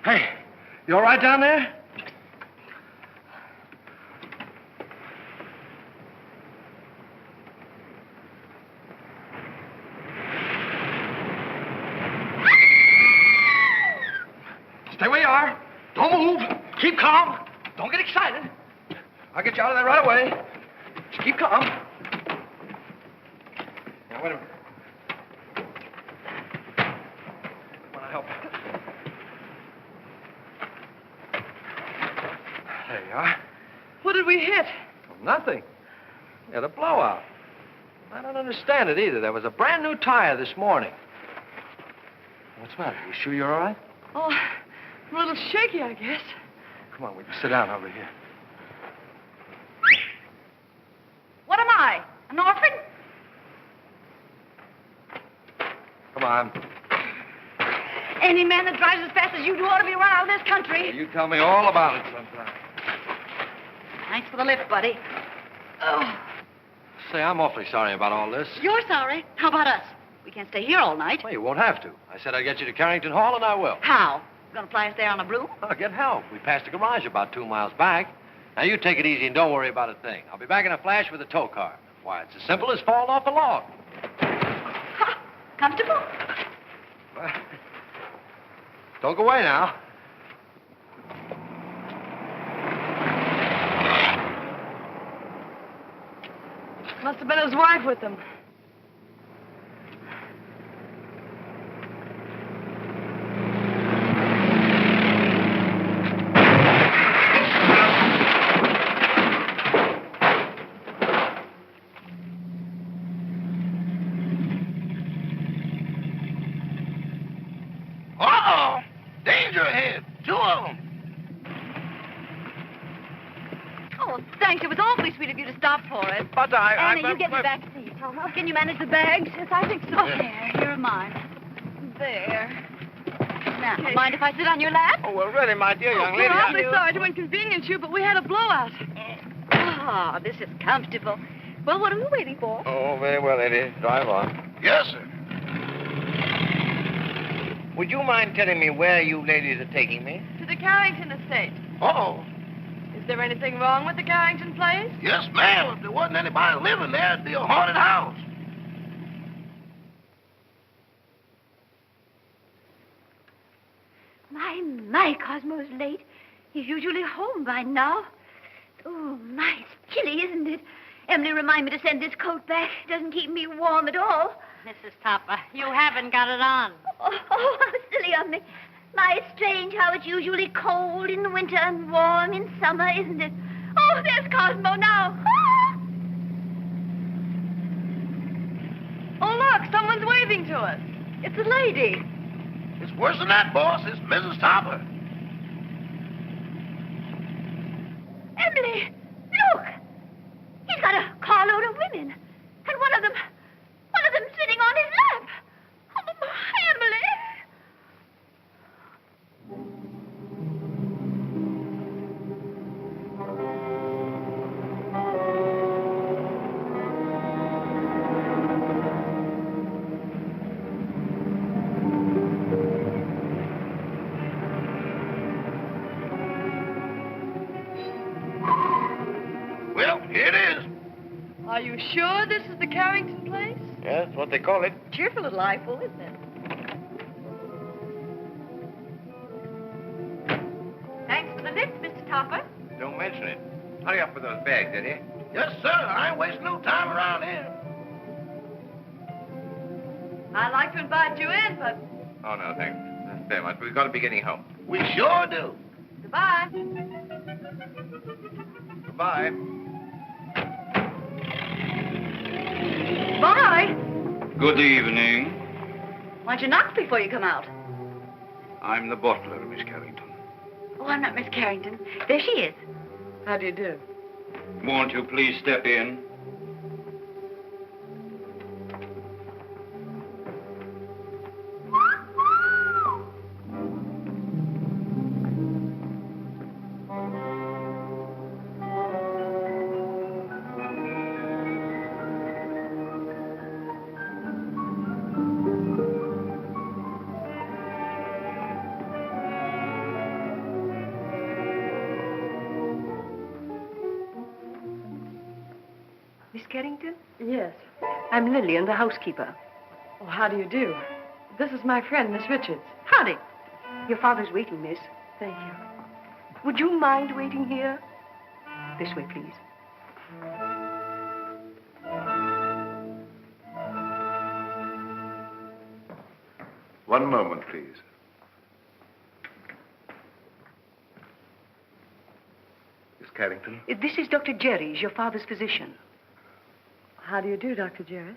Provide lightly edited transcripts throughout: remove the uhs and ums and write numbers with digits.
Hey, you all right down there? Stay where you are. Don't move. Keep calm. Don't get excited. I'll get you out of there right away. Just keep calm. Now, wait a minute. Want to help? There you are. What did we hit? Well, nothing. We had a blowout. I don't understand it either. There was a brand new tire this morning. What's the matter? You sure you're all right? Oh, I'm a little shaky, I guess. Come on, we can sit down over here. What am I? An orphan? Come on. Any man that drives as fast as you do ought to be run out of this country. You tell me all about it sometime. Thanks for the lift, buddy. Oh. Say, I'm awfully sorry about all this. You're sorry. How about us? We can't stay here all night. Well, you won't have to. I said I'd get you to Carrington Hall, and I will. How? You gonna fly us there on a broom? I'll get help. We passed the garage about 2 miles back. Now, you take it easy and don't worry about a thing. I'll be back in a flash with a tow car. Why, it's as simple as falling off a log. Ha! Comfortable? Well, don't go away now. Must have been his wife with him. Uh-oh! Danger ahead. 2 of them. Oh, thanks. It was awfully sweet of you to stop for us. But Anna, you get me back seat. Can you manage the bags? Yes, I think so. Here are mine. There. Now, mind if I sit on your lap? Oh, well, really, my dear young lady. We're awfully sorry to inconvenience you, but we had a blowout. Ah, this is comfortable. Well, what are we waiting for? Oh, very well, lady. Drive on. Yes, sir. Would you mind telling me where you ladies are taking me? To the Carrington estate. Uh-oh. Is there anything wrong with the Carrington place? Yes, ma'am. If there wasn't anybody living there, it'd be a haunted house. My, Cosmo's late. He's usually home by now. Oh, my, it's chilly, isn't it? Emily reminded me to send this coat back. It doesn't keep me warm at all. Mrs. Topper, you haven't got it on. Oh, how silly of me. My, it's strange how it's usually cold in the winter and warm in summer, isn't it? Oh, there's Cosmo now. Ah! Oh, look, someone's waving to us. It's a lady. It's worse than that, boss. It's Mrs. Topper. Emily, look. He's got a carload of women. And one of them sitting on his lap. Oh, my, Emily. Well, here it is. Are you sure this is the Carrington place? Yeah, that's what they call it. Cheerful little eyeful, isn't it? Thanks for the lift, Mr. Topper. Don't mention it. Hurry up with those bags, Eddie. Yes, sir. I ain't wasting no time around here. I'd like to invite you in, but Oh, no, thanks. That's very much. We've got to be getting home. We sure do. goodbye. Goodbye. Bye. Good evening. Why'd you knock before you come out? I'm the butler, Miss Carrington. Oh, I'm not Miss Carrington. There she is. How do you do? Won't you please step in? Carrington? Yes. I'm Lillian, the housekeeper. Oh, how do you do? This is my friend, Miss Richards. Howdy. Your father's waiting, miss. Thank you. Would you mind waiting here? This way, please. One moment, please. Miss Carrington? This is Dr. Jerry's, your father's physician. How do you do, Dr. Jarrett?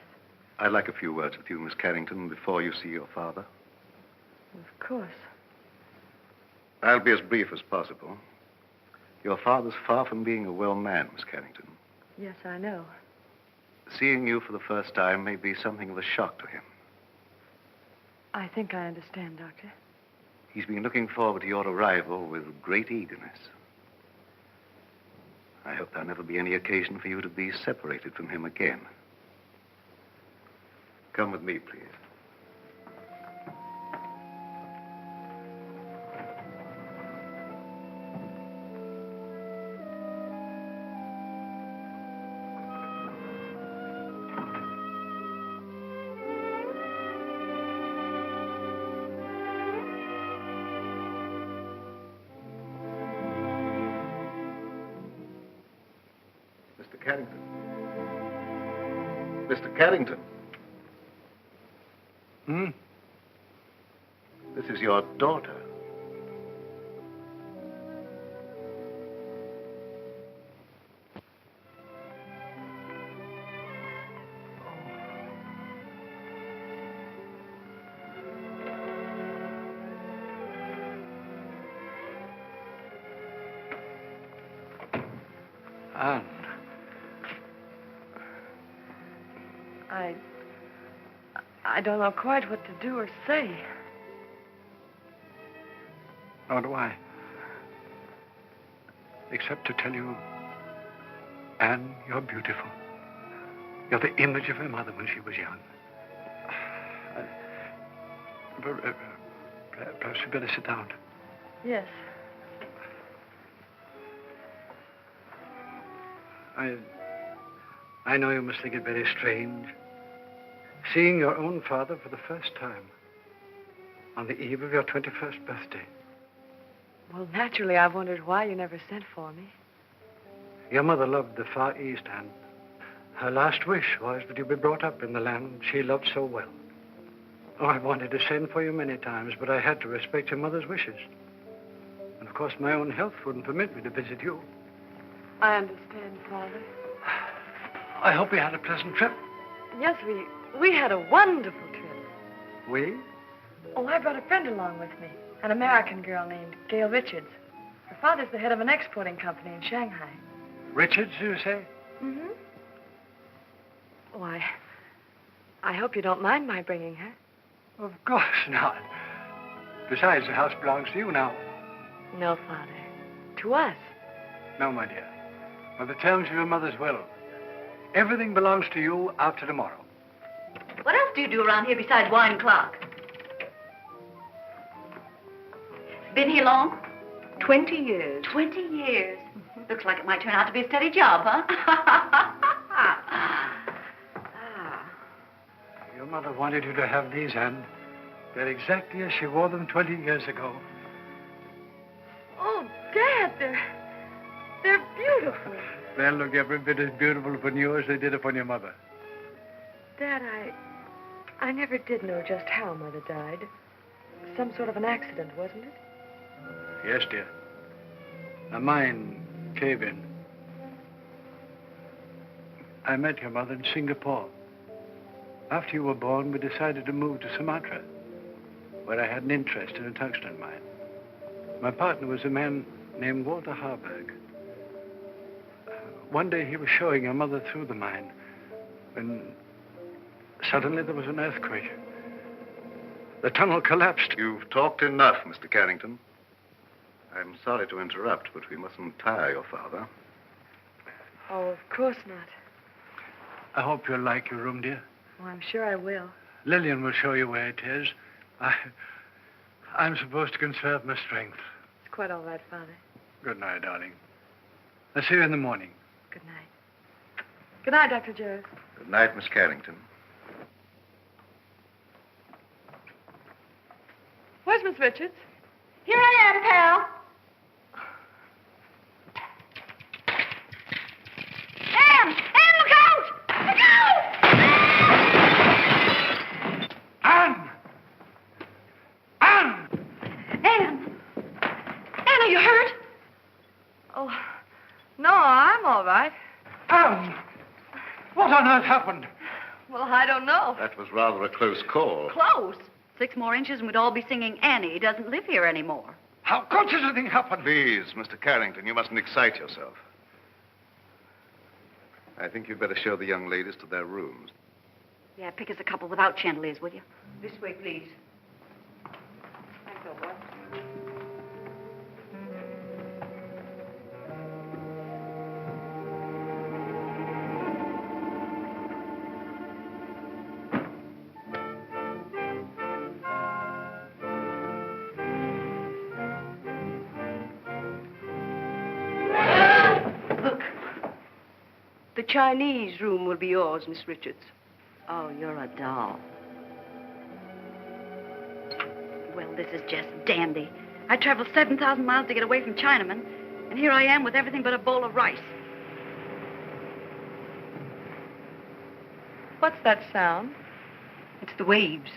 I'd like a few words with you, Miss Carrington, before you see your father. Of course. I'll be as brief as possible. Your father's far from being a well man, Miss Carrington. Yes, I know. Seeing you for the first time may be something of a shock to him. I think I understand, Doctor. He's been looking forward to your arrival with great eagerness. I hope there'll never be any occasion for you to be separated from him again. Come with me, please. Mr. Carrington. Mr. Carrington. This is your daughter. Anne. I don't know quite what to do or say. Nor do I. Except to tell you, Anne, you're beautiful. You're the image of her mother when she was young. Perhaps you'd better sit down. Yes. I know you must think it very strange, seeing your own father for the first time on the eve of your 21st birthday. Well, naturally, I've wondered why you never sent for me. Your mother loved the Far East, and her last wish was that you be brought up in the land she loved so well. Oh, I wanted to send for you many times, but I had to respect your mother's wishes. And, of course, my own health wouldn't permit me to visit you. I understand, Father. I hope you had a pleasant trip. Yes, we had a wonderful trip. We? Oh, I brought a friend along with me, an American girl named Gail Richards. Her father's the head of an exporting company in Shanghai. Richards, you say? Mm-hmm. Oh, I hope you don't mind my bringing her. Of course not. Besides, the house belongs to you now. No, Father. To us. No, my dear. By the terms of your mother's will, everything belongs to you after tomorrow. What else do you do around here besides wine clock? Been here long? 20 years. 20 years. Looks like it might turn out to be a steady job, huh? Your mother wanted you to have these, Anne. They're exactly as she wore them 20 years ago. Oh, Dad, they're beautiful. They'll look every bit as beautiful upon you as they did upon your mother. Dad, I never did know just how Mother died. Some sort of an accident, wasn't it? Yes, dear. A mine cave-in. I met your mother in Singapore. After you were born, we decided to move to Sumatra, where I had an interest in a tungsten mine. My partner was a man named Walter Harburg. One day he was showing your mother through the mine when suddenly there was an earthquake. The tunnel collapsed. You've talked enough, Mr. Carrington. I'm sorry to interrupt, but we mustn't tire your father. Oh, of course not. I hope you'll like your room, dear. Oh, I'm sure I will. Lillian will show you where it is. I'm supposed to conserve my strength. It's quite all right, Father. Good night, darling. I'll see you in the morning. Good night. Good night, Dr. Jones. Good night, Miss Carrington. Where's Miss Richards? Here I am, pal. Anne, look out! Look out! Anne! Anne! Anne, are you hurt? Oh, no, I'm all right. Anne! What on earth happened? Well, I don't know. That was rather a close call. Close. 6 more inches and we'd all be singing Annie. He doesn't live here anymore. How could such a thing happen? Please, Mr. Carrington, you mustn't excite yourself. I think you'd better show the young ladies to their rooms. Yeah, pick us a couple without chandeliers, will you? This way, please. Thanks, old boy. The Chinese room will be yours, Miss Richards. Oh, you're a doll. Well, this is just dandy. I traveled 7,000 miles to get away from Chinamen, and here I am with everything but a bowl of rice. What's that sound? It's the waves,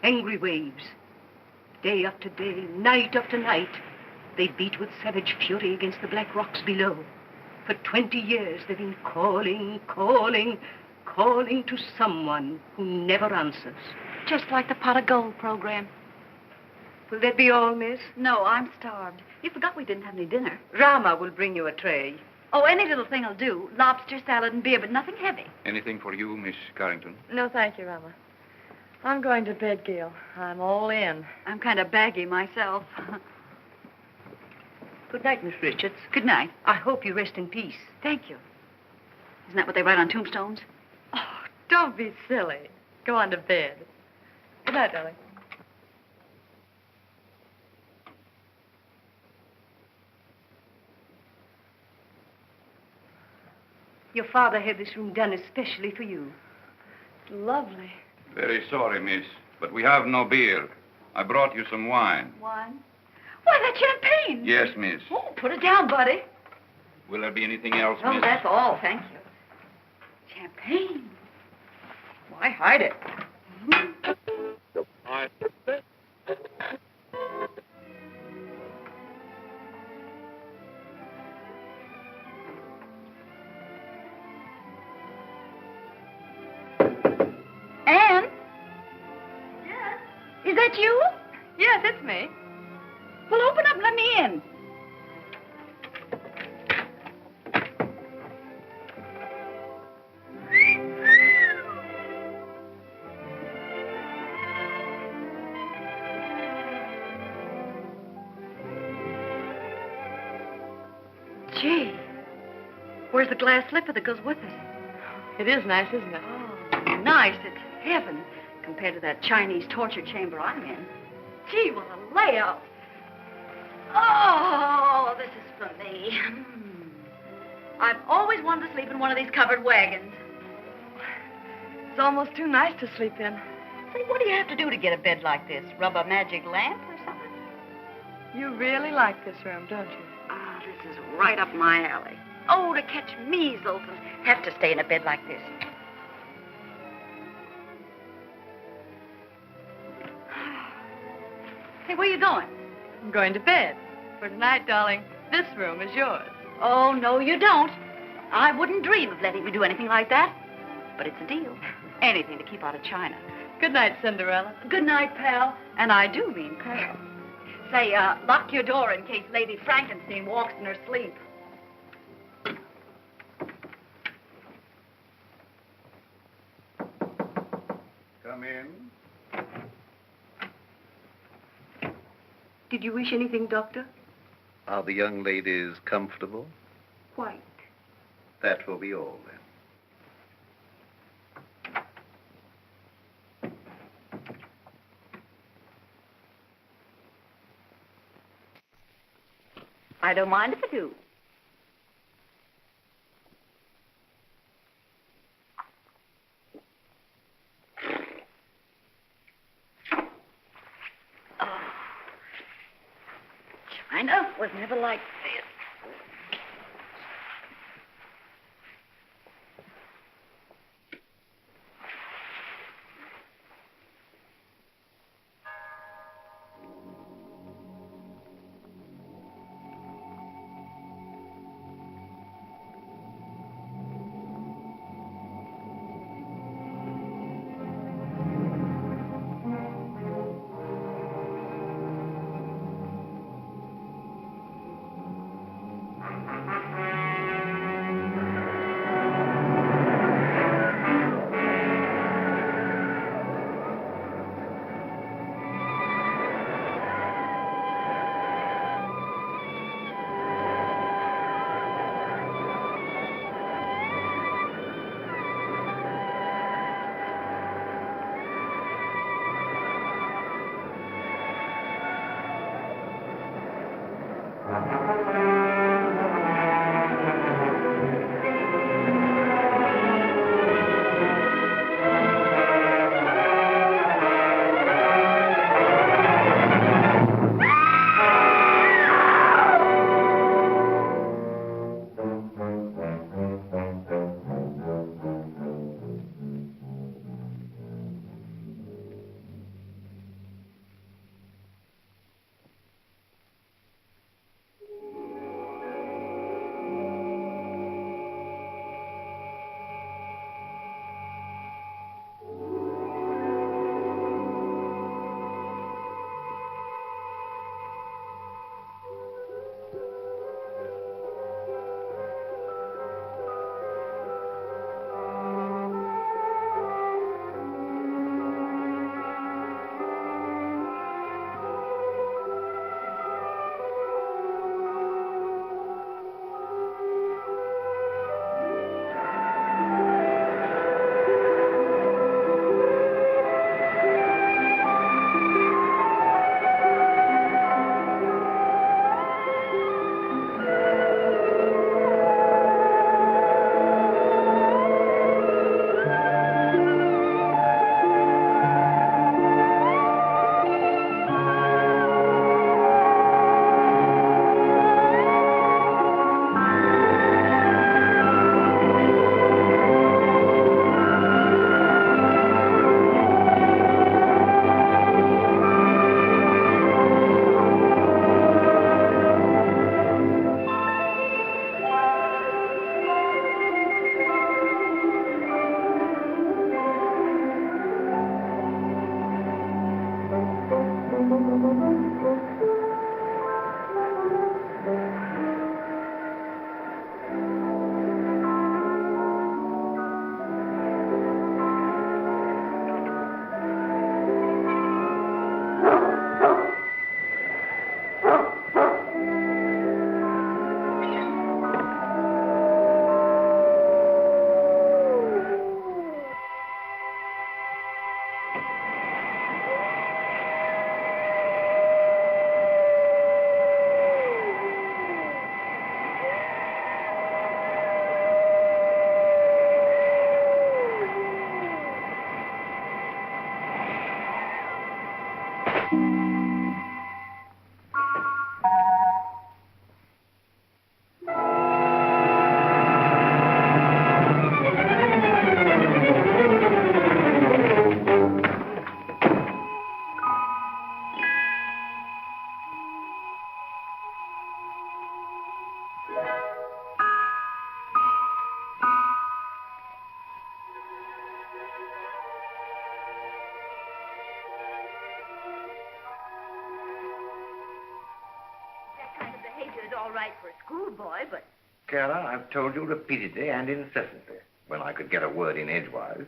angry waves. Day after day, night after night, they beat with savage fury against the black rocks below. For 20 years, they've been calling, calling, calling to someone who never answers. Just like the pot of gold program. Will that be all, miss? No, I'm starved. You forgot we didn't have any dinner. Rama will bring you a tray. Oh, any little thing will do. Lobster, salad, and beer, but nothing heavy. Anything for you, Miss Carrington? No, thank you, Rama. I'm going to bed, Gail. I'm all in. I'm kind of baggy myself. Good night, Miss Richards. Good night. I hope you rest in peace. Thank you. Isn't that what they write on tombstones? Oh, don't be silly. Go on to bed. Good night, darling. Your father had this room done especially for you. Lovely. Very sorry, miss, but we have no beer. I brought you some wine. Wine? Why, that's champagne. Yes, miss. Oh, put it down, buddy. Will there be anything else, Oh, miss? that's all, thank you. Champagne. Why hide it? Anne? Yes? Is that you? Yes, it's me. Well, open up and let me in. Gee, where's the glass slipper that goes with it? It is nice, isn't it? Oh, nice. It's heaven compared to that Chinese torture chamber I'm in. Gee, what a layout. Oh, this is for me. I've always wanted to sleep in one of these covered wagons. It's almost too nice to sleep in. Say, what do you have to do to get a bed like this? Rub a magic lamp or something? You really like this room, don't you? Ah, this is right up my alley. Oh, to catch measles and have to stay in a bed like this. Hey, where you going? I'm going to bed. For tonight, darling, this room is yours. Oh, no, you don't. I wouldn't dream of letting you do anything like that. But it's a deal. Anything to keep out of China. Good night, Cinderella. Good night, pal. And I do mean pal. Say, lock your door in case Lady Frankenstein walks in her sleep. Come in. Did you wish anything, Doctor? Are the young ladies comfortable? Quite. That will be all, then. I don't mind if I do. China was never like this. All right for a schoolboy, but... Kara, I've told you repeatedly and incessantly, when I could get a word in edgewise,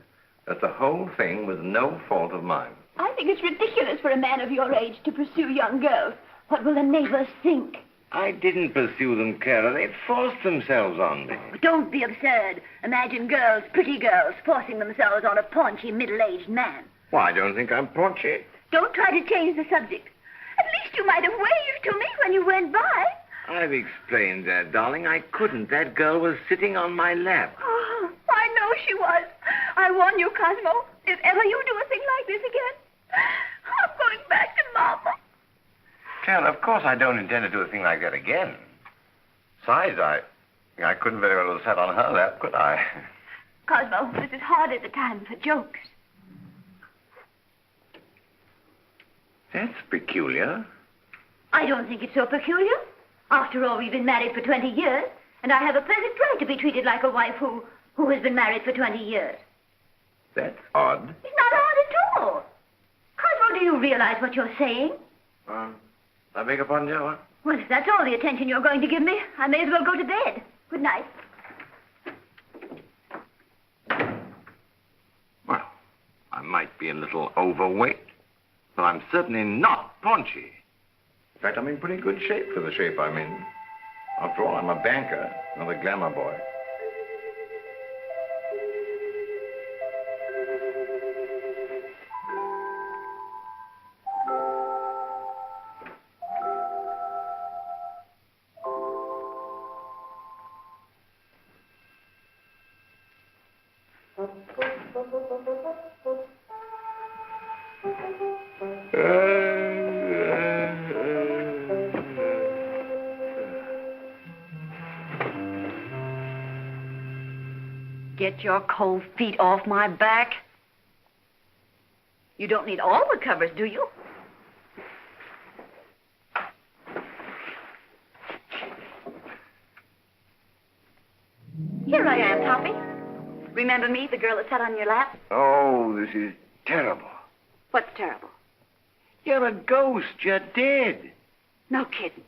that the whole thing was no fault of mine. I think it's ridiculous for a man of your age to pursue young girls. What will the neighbors think? I didn't pursue them, Kara. They forced themselves on me. Don't be absurd. Imagine girls, pretty girls, forcing themselves on a paunchy, middle-aged man. Well, I don't think I'm paunchy. Don't try to change the subject. At least you might have waved to me when you went by. I've explained that, darling. I couldn't. That girl was sitting on my lap. Oh, I know she was. I warn you, Cosmo, if ever you do a thing like this again, I'm going back to Mama. Joan, of course I don't intend to do a thing like that again. Besides, I couldn't very well have sat on her lap, could I? Cosmo, this is hardly the time for jokes. That's peculiar. I don't think it's so peculiar. After all, we've been married for 20 years, and I have a perfect right to be treated like a wife who has been married for 20 years. That's odd. It's not odd at all. Cosmo, do you realize what you're saying? I beg your pardon, Joan? Well, if that's all the attention you're going to give me, I may as well go to bed. Good night. Well, I might be a little overweight, but I'm certainly not paunchy. In fact, I'm in pretty good shape for the shape I'm in. After all, I'm a banker, not a glamour boy. Get your cold feet off my back. You don't need all the covers, do you? Here I am, Toppy. Remember me, the girl that sat on your lap? Oh, this is terrible. What's terrible? You're a ghost. You're dead. No kidding.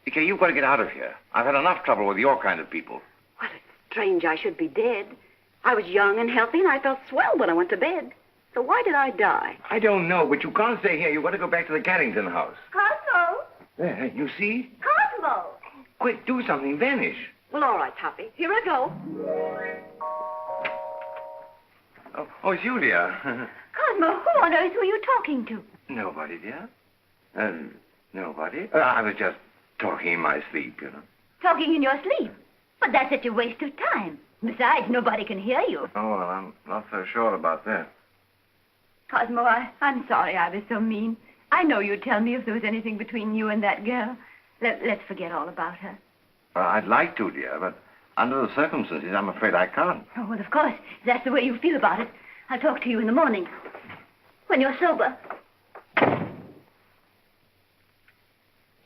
Okay, you've got to get out of here. I've had enough trouble with your kind of people. Well, it's strange I should be dead. I was young and healthy, and I felt swell when I went to bed. So why did I die? I don't know, but you can't stay here. You've got to go back to the Carrington house. Cosmo! There, you see? Cosmo! Quick, do something. Vanish. Well, all right, Toppy. Here I go. Oh, it's you, dear. Cosmo, who on earth were you talking to? Nobody, dear. Nobody. I was just talking in my sleep, you know. Talking in your sleep? But that's such a waste of time. Besides, nobody can hear you. Oh, well, I'm not so sure about that. Cosmo, I'm sorry I was so mean. I know you'd tell me if there was anything between you and that girl. Let's forget all about her. I'd like to, dear, but under the circumstances, I'm afraid I can't. Oh, well, of course. If that's the way you feel about it, I'll talk to you in the morning. When you're sober.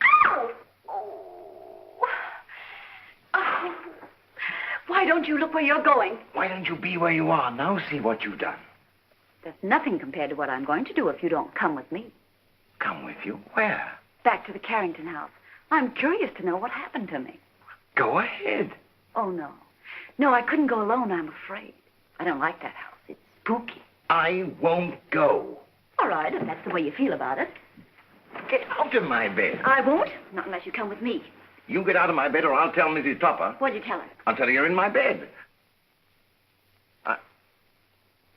Ow! Oh. Why don't you look where you're going? Why don't you be where you are? Now see what you've done. There's nothing compared to what I'm going to do if you don't come with me. Come with you? Where? Back to the Carrington house. I'm curious to know what happened to me. Go ahead. Oh, no. No, I couldn't go alone, I'm afraid. I don't like that house. It's spooky. I won't go. All right, if that's the way you feel about it. Get out of my bed. I won't, not unless you come with me. You get out of my bed or I'll tell Mrs. Topper. What'd you tell her? I'll tell her you're in my bed.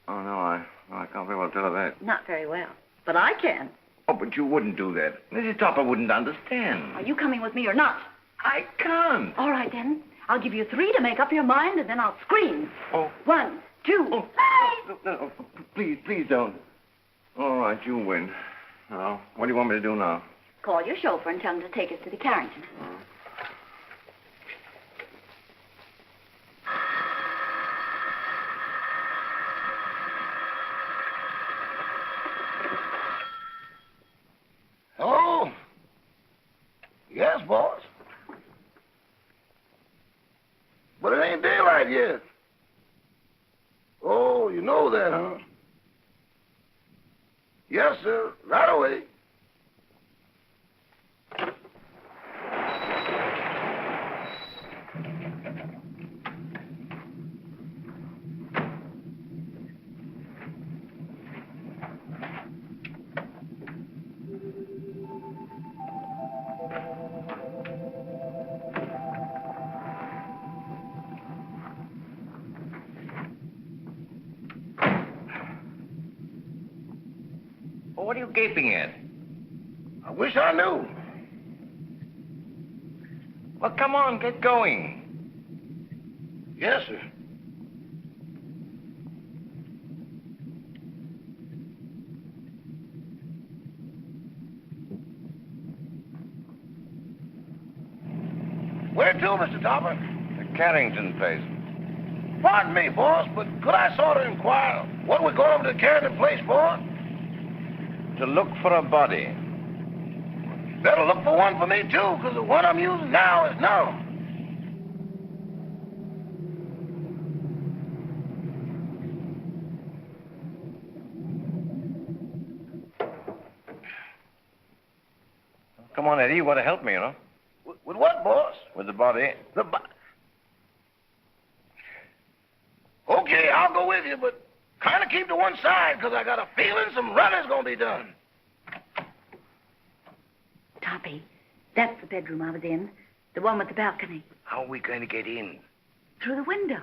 Oh, no, I can't very well tell her that. Not very well, but I can. Oh, but you wouldn't do that. Mrs. Topper wouldn't understand. Are you coming with me or not? I can't. All right, then. I'll give you 3 to make up your mind, and then I'll scream. Oh. 1, 2. Oh. No, please don't. All right, you win. Now, what do you want me to do now? Call your chauffeur and tell him to take us to the Carrington. Hello? Yes, boss. But it ain't daylight yet. Oh, you know that, huh? Yes, sir. Right away. Oh, what are you gaping at? I wish I knew. Well, come on, get going. Yes, sir. Where to, Mr. Topper? The Carrington place. Pardon me, boss, but could I sort of inquire what we're going over to Carrington place for? To look for a body. Better look for one for me, too, because the one I'm using now is no. Come on, Eddie, you want to help me, you know? With what, boss? With the body. Okay, I'll go with you, but kind of keep to one side, because I got a feeling some running's going to be done. Toppy, that's the bedroom I was in. The one with the balcony. How are we going to get in? Through the window.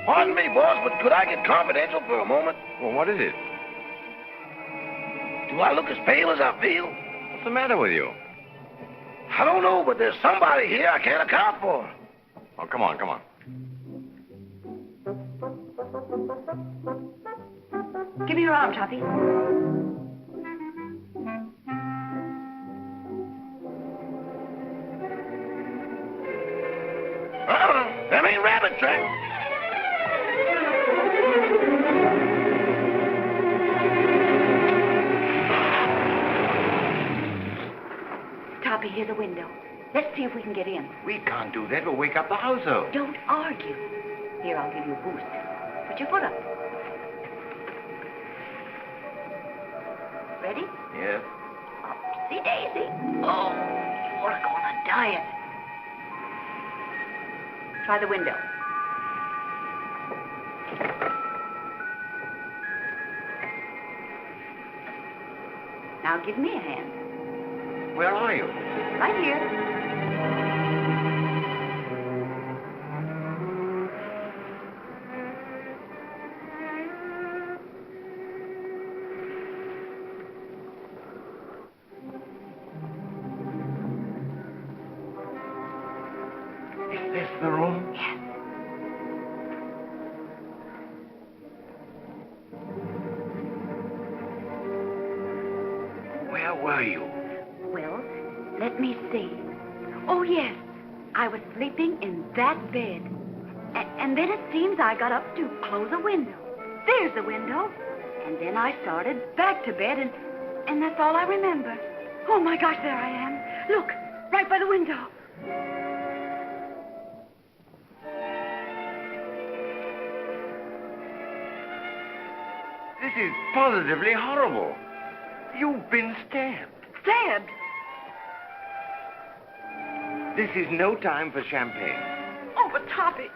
Pardon me, boss, but could I get confidential for a moment? Well, what is it? Do I look as pale as I feel? What's the matter with you? I don't know, but there's somebody here I can't account for. Oh, come on, come on. Give me your arm, Toppy. Them ain't rabbit tracks. Toppy, here's a window. Let's see if we can get in. We can't do that. We'll wake up the household. Don't argue. Here, I'll give you a boost. Put your foot up. Ready? Yes. Upsy daisy. Oh, you're going on a diet. Try the window. Now give me a hand. Where are you? Right here. Is this the room? Yes. Where were you? Well, let me see. Oh, yes. I was sleeping in that bed. And then it seems I got up to close a window. There's the window. And then I started back to bed, and that's all I remember. Oh, my gosh, there I am. Look, right by the window. This is positively horrible. You've been stabbed. Stabbed? This is no time for champagne. Oh, but Toppy,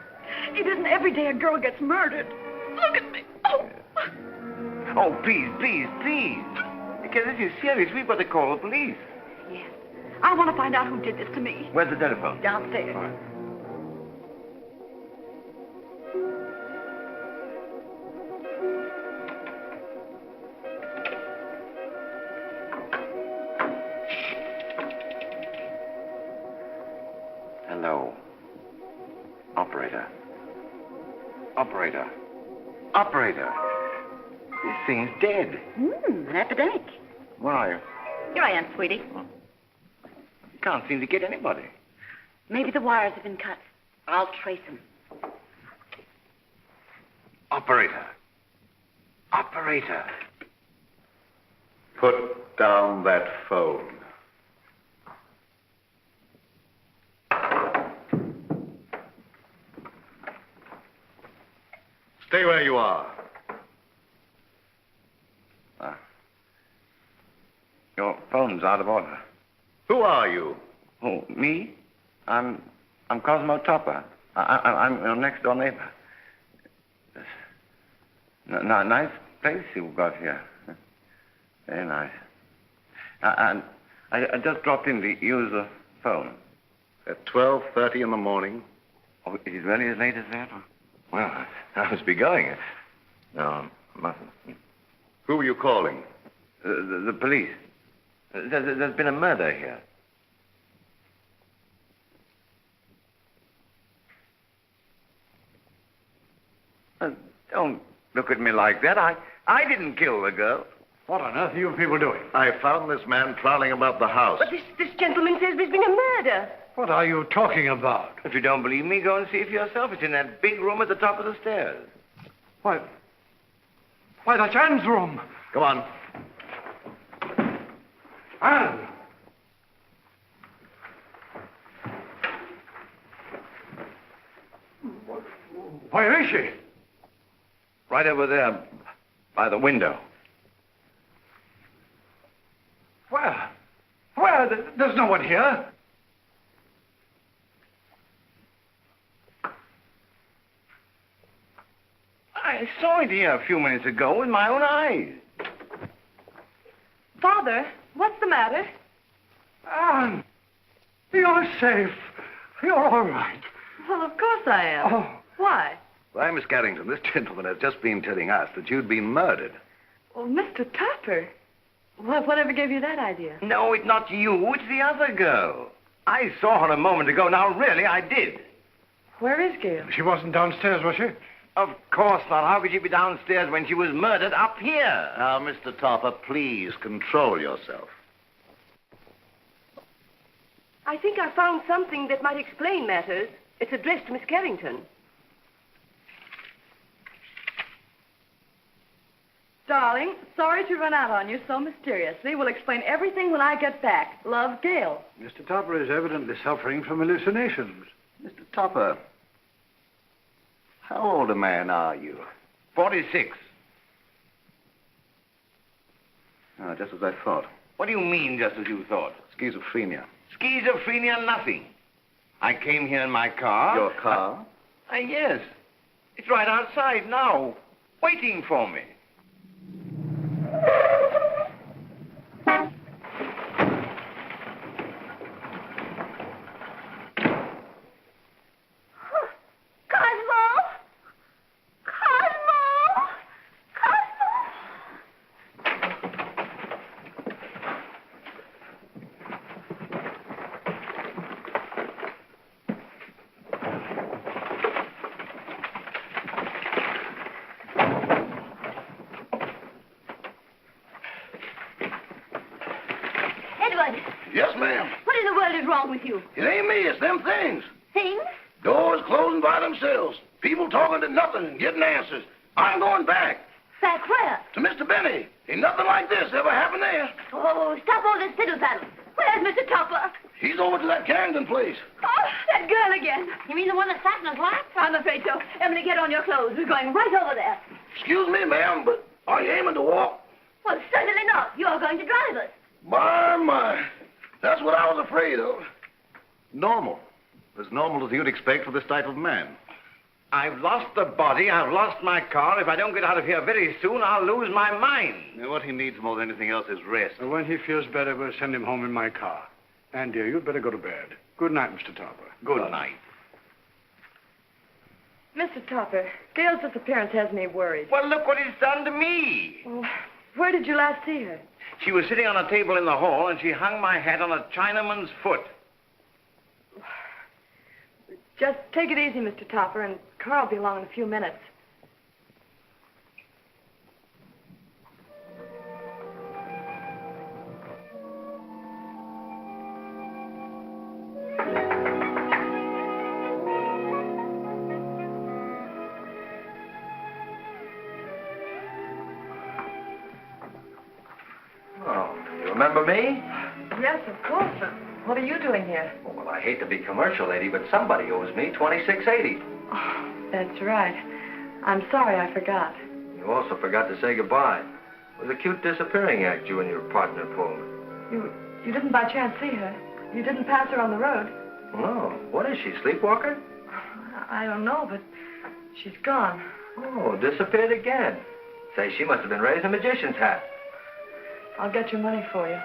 it isn't every day a girl gets murdered. Look at me. Oh. Oh, please, please, please. Because this is serious. We've got to call the police. Yes. I want to find out who did this to me. Where's the telephone? Downstairs. All right. Hello. Operator. Operator. Operator. This thing's dead. An epidemic. Where are you? Here I am, sweetie. You can't seem to get anybody. Maybe the wires have been cut. I'll trace them. Operator. Operator. Put down that phone. Stay where you are. Your phone's out of order. Who are you? Oh, me? I'm Cosmo Topper. I'm your next door neighbor. Nice place you've got here. Very nice. And I just dropped in to use the phone. At 12:30 in the morning? Oh, is it really as late as that? Well, I must be going. No, mustn't. Who were you calling? The police. There's been a murder here. Don't look at me like that. I didn't kill the girl. What on earth are you people doing? I found this man prowling about the house. But this gentleman says there's been a murder. What are you talking about? If you don't believe me, go and see for yourself. It's in that big room at the top of the stairs. Why, that's Anne's room. Come on. Anne! Where is she? Right over there, by the window. Where? There's no one here. I saw it here a few minutes ago with my own eyes. Father, what's the matter? Anne, you're safe. You're all right. Well, of course I am. Oh. Why? Why, Miss Carrington, this gentleman has just been telling us that you'd been murdered. Oh, Mr. Topper. Whatever gave you that idea? No, it's not you. It's the other girl. I saw her a moment ago. Now, really, I did. Where is Gail? She wasn't downstairs, was she? Of course not. How could she be downstairs when she was murdered up here? Now, Mr. Topper, please control yourself. I think I found something that might explain matters. It's addressed to Miss Carrington. Darling, sorry to run out on you so mysteriously. We'll explain everything when I get back. Love, Gail. Mr. Topper is evidently suffering from hallucinations. Mr. Topper, how old a man are you? 46. Ah, just as I thought. What do you mean, just as you thought? Schizophrenia. Schizophrenia, nothing. I came here in my car. Your car? Yes. It's right outside now, waiting for me. Yes, ma'am. What in the world is wrong with you? It ain't me, it's them things. Things? Doors closing by themselves. People talking to nothing and getting answers. I'm going back. Back where? To Mr. Benny. Ain't nothing like this ever happened there. Oh, stop all this fiddle-faddle. Where's Mr. Topper? He's over to that Carrington place. Oh, that girl again. You mean the one that sat in his lap? I'm afraid so. Emily, get on your clothes. We're going right over there. Excuse me, ma'am, but are you aiming to walk? Well, certainly not. You're going to drive us. My. That's what I was afraid of. Normal. As normal as you'd expect for this type of man. I've lost the body. I've lost my car. If I don't get out of here very soon, I'll lose my mind. Now, what he needs more than anything else is rest. Well, when he feels better, we'll send him home in my car. And, dear, you'd better go to bed. Good night, Mr. Topper. Good night. Mr. Topper, Gail's disappearance has me worried. Well, look what he's done to me. Oh, where did you last see her? She was sitting on a table in the hall, and she hung my hat on a Chinaman's foot. Just take it easy, Mr. Topper, and Carl will be along in a few minutes. Oh, you remember me? Yes, of course. What are you doing here? Oh, well, I hate to be commercial, lady, but somebody owes me $26.80. Oh, that's right. I'm sorry I forgot. You also forgot to say goodbye. It was a cute disappearing act you and your partner pulled. You didn't by chance see her? You didn't pass her on the road? No. What is she, sleepwalker? I don't know, but she's gone. Oh, disappeared again. Say, she must have been raising a magician's hat. I'll get your money for you.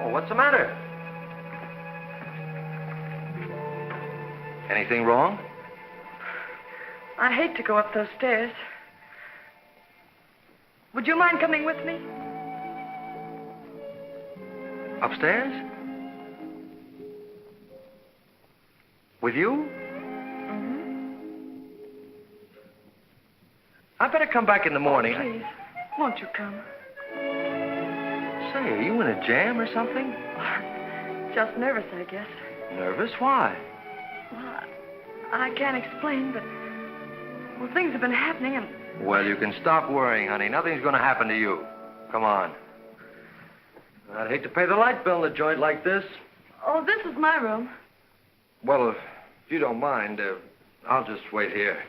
Oh, what's the matter? Anything wrong? I hate to go up those stairs. Would you mind coming with me? Upstairs? With you? I better come back in the morning. Oh, please, won't you come? Say, are you in a jam or something? Just nervous, I guess. Nervous? Why? Well, I can't explain, but... Well, things have been happening and... Well, you can stop worrying, honey. Nothing's going to happen to you. Come on. I'd hate to pay the light bill in a joint like this. Oh, this is my room. Well, if you don't mind, I'll just wait here.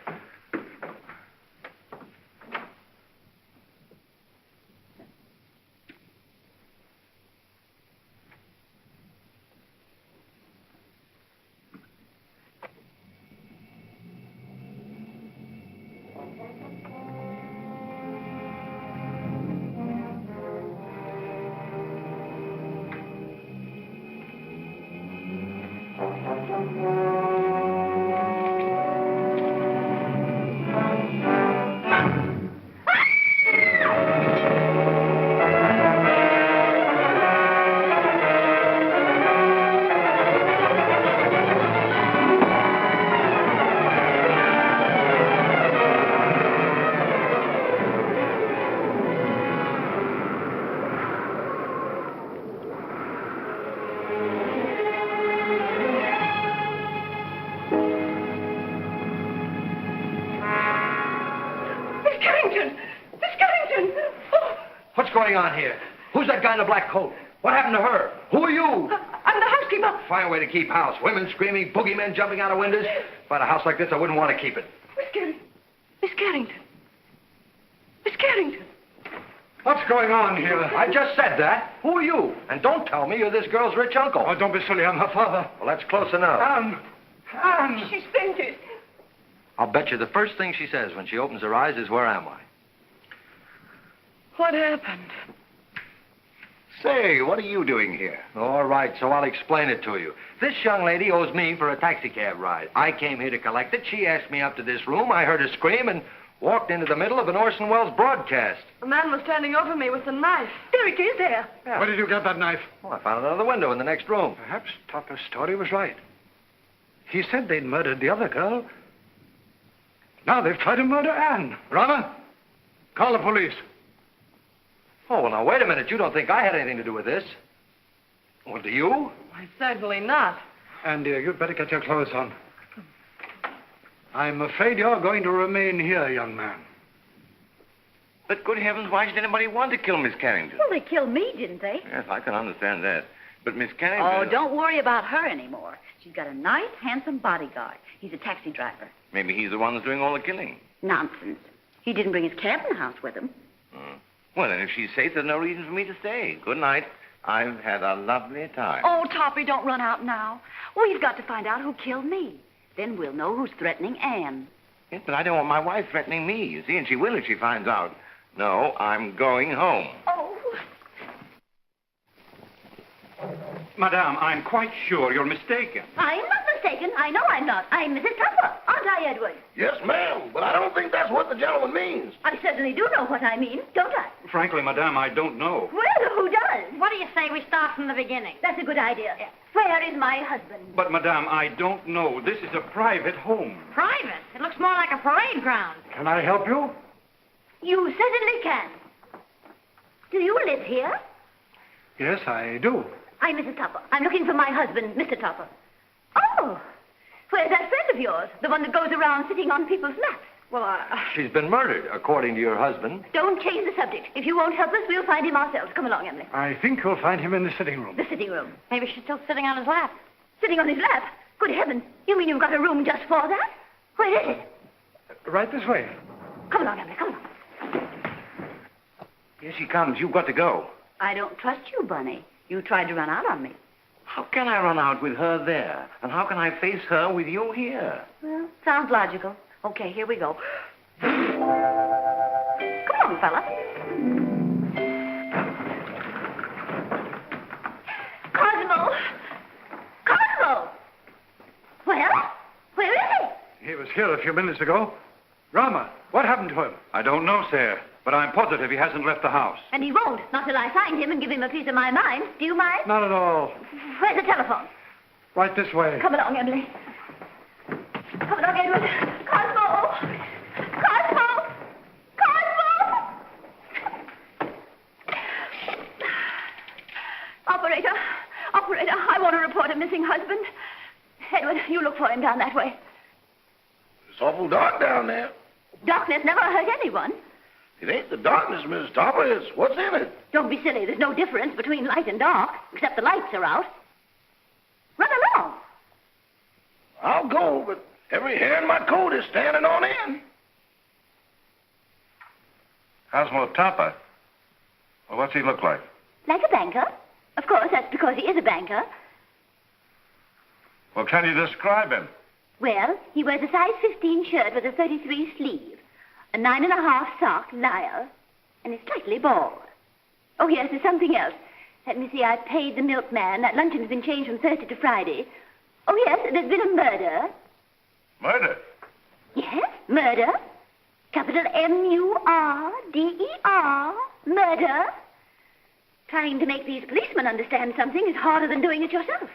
On here? Who's that guy in the black coat? What happened to her? Who are you? I'm the housekeeper. Fine way to keep house. Women screaming, boogeymen jumping out of windows. If I had a house like this, I wouldn't want to keep it. Miss Carrington. Miss Carrington. What's going on here? I just said that. Who are you? And don't tell me you're this girl's rich uncle. Oh, don't be silly. I'm her father. Well, that's close enough. Anne. She's fainted. I'll bet you the first thing she says when she opens her eyes is, where am I? What happened? Say, what are you doing here? All right, so I'll explain it to you. This young lady owes me for a taxicab ride. I came here to collect it. She asked me up to this room. I heard her scream and walked into the middle of an Orson Welles broadcast. A man was standing over me with a knife. There it is, there. Yeah. Where did you get that knife? Well, I found it under the window in the next room. Perhaps Topper's story was right. He said they'd murdered the other girl. Now they've tried to murder Anne. Rama, call the police. Oh, well, now, wait a minute. You don't think I had anything to do with this? Well, do you? Why, certainly not. And, you'd better get your clothes on. I'm afraid you're going to remain here, young man. But good heavens, why should anybody want to kill Miss Carrington? Well, they killed me, didn't they? Yes, I can understand that. But Miss Carrington... Oh, don't worry about her anymore. She's got a nice, handsome bodyguard. He's a taxi driver. Maybe he's the one that's doing all the killing. Nonsense. He didn't bring his cab in the house with him. Well, then, if she's safe, there's no reason for me to stay. Good night. I've had a lovely time. Oh, Toppy, don't run out now. We've got to find out who killed me. Then we'll know who's threatening Anne. Yes, but I don't want my wife threatening me, you see, and she will if she finds out. No, I'm going home. Oh. Madame, I'm quite sure you're mistaken. I'm not mistaken. I know I'm not. I'm Mrs. Topper, aren't I, Edward? Yes, ma'am, but I don't think that's what the gentleman means. I certainly do know what I mean, don't I? Frankly, Madame, I don't know. Well, who does? What do you say we start from the beginning? That's a good idea. Where is my husband? But, Madame, I don't know. This is a private home. Private? It looks more like a parade ground. Can I help you? You certainly can. Do you live here? Yes, I do. I'm Mrs. Topper. I'm looking for my husband, Mr. Topper. Oh, where's that friend of yours? The one that goes around sitting on people's laps? Well, She's been murdered, according to your husband. Don't change the subject. If you won't help us, we'll find him ourselves. Come along, Emily. I think you'll find him in the sitting room. The sitting room. Maybe she's still sitting on his lap. Sitting on his lap? Good heavens. You mean you've got a room just for that? Where is it? Right this way. Come along, Emily. Come along. Here she comes. You've got to go. I don't trust you, Bunny. You tried to run out on me. How can I run out with her there? And how can I face her with you here? Well, sounds logical. Okay, here we go. Come on, fella. Cosmo! Cosmo! Well, where is he? He was here a few minutes ago. Rama, what happened to him? I don't know, sir, but I'm positive he hasn't left the house. And he won't, not till I find him and give him a piece of my mind. Do you mind? Not at all. Where's the telephone? Right this way. Come along, Emily. Come along, Edward. Cosmo! Cosmo! Cosmo! Operator, I want to report a missing husband. Edward, you look for him down that way. It's awful dark down there. Darkness never hurt anyone. It ain't the darkness, Mrs. Topper. It's what's in it. Don't be silly. There's no difference between light and dark, except the lights are out. Run along. I'll go, but every hair in my coat is standing on end. Cosmo Topper? Well, what's he look like? Like a banker. Of course, that's because he is a banker. Well, can you describe him? Well, he wears a size 15 shirt with a 33 sleeve, a 9.5 sock lyre, and is slightly bald. Oh, yes, there's something else. Let me see, I paid the milkman. That luncheon's been changed from Thursday to Friday. Oh, yes, there's been a murder. Murder? Yes, murder. Capital M-U-R-D-E-R. Murder. Trying to make these policemen understand something is harder than doing it yourself.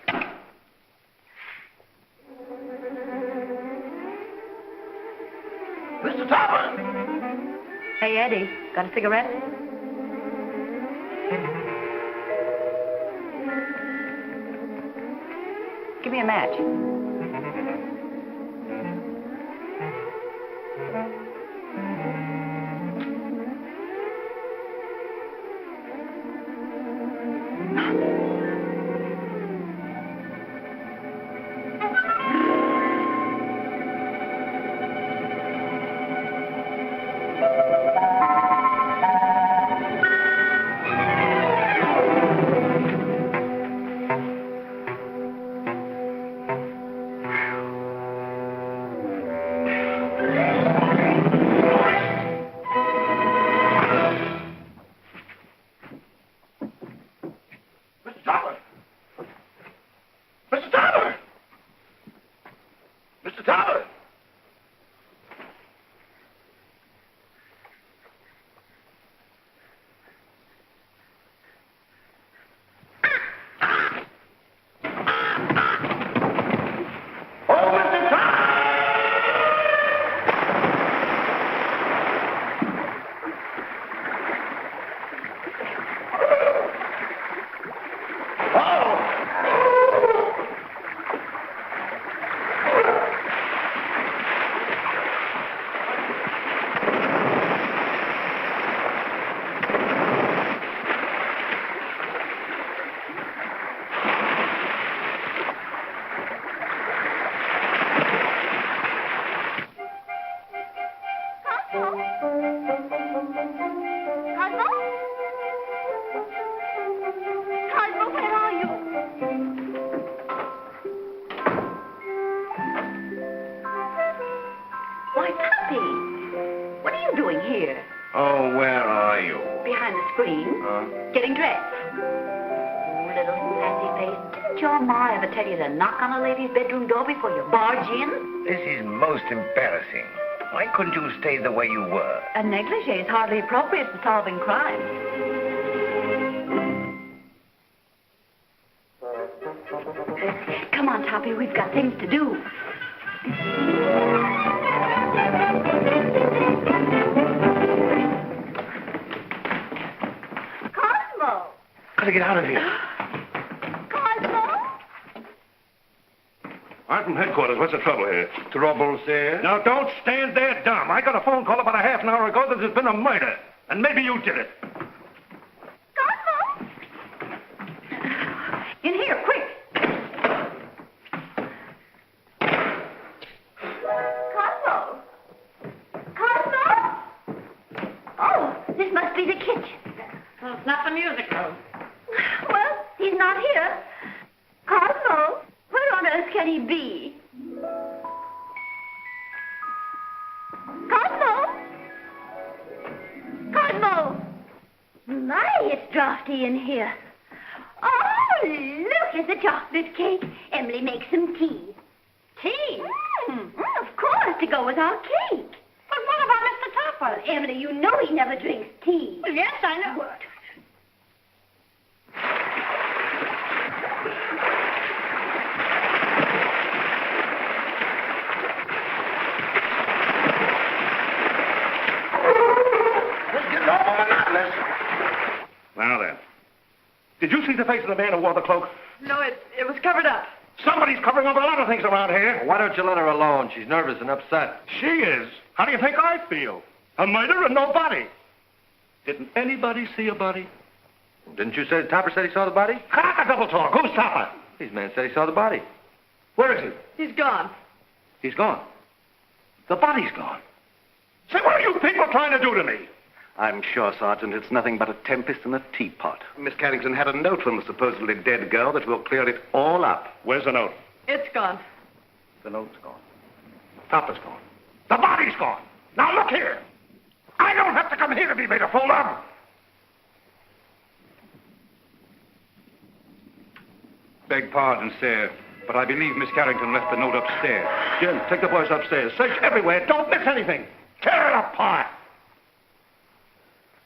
Mr. Topper! Hey, Eddie, got a cigarette? Give me a match. Tell you to knock on a lady's bedroom door before you barge in? This is most embarrassing. Why couldn't you stay the way you were? A negligee is hardly appropriate for solving crimes. Come on, Toppy, we've got things to do. Cosmo! Gotta get out of here. Cosmo! What? from headquarters. What's the trouble here? Trouble, sir? Now, don't stand there dumb. I got a phone call about a half an hour ago that there's been a murder. And maybe you did it. Cosmo! In here, quick. Cosmo! Cosmo! Oh, this must be the kitchen. Well, it's not the music room. Well, he's not here. Cosmo, where on earth can he be? Cosmo! Cosmo! My, it's drafty in here. Oh, look, it's the chocolate cake. Emily, make some tea. Tea? Of course, to go with our cake. But what about Mr. Topper? Emily, you know he never drinks tea. Well, yes, I know. What? Now then. Did you see the face of the man who wore the cloak? No, it was covered up. Somebody's covering up a lot of things around here. Well, why don't you let her alone? She's nervous and upset. She is. How do you think I feel? A murder and no body. Didn't anybody see a body? Didn't you say Topper said he saw the body? Cock a double talk. Who's Topper? These men said he saw the body. Where is he? He's gone. He's gone. The body's gone. Say, what are you people trying to do to me? I'm sure, Sergeant, it's nothing but a tempest in a teapot. Miss Carrington had a note from the supposedly dead girl that will clear it all up. Where's the note? It's gone. The note's gone. Topper's gone. The body's gone. Now, look here. I don't have to come here to be made a fool of. Beg pardon, sir, but I believe Miss Carrington left the note upstairs. Jim, take the boys upstairs. Search everywhere. Don't miss anything. Tear it apart.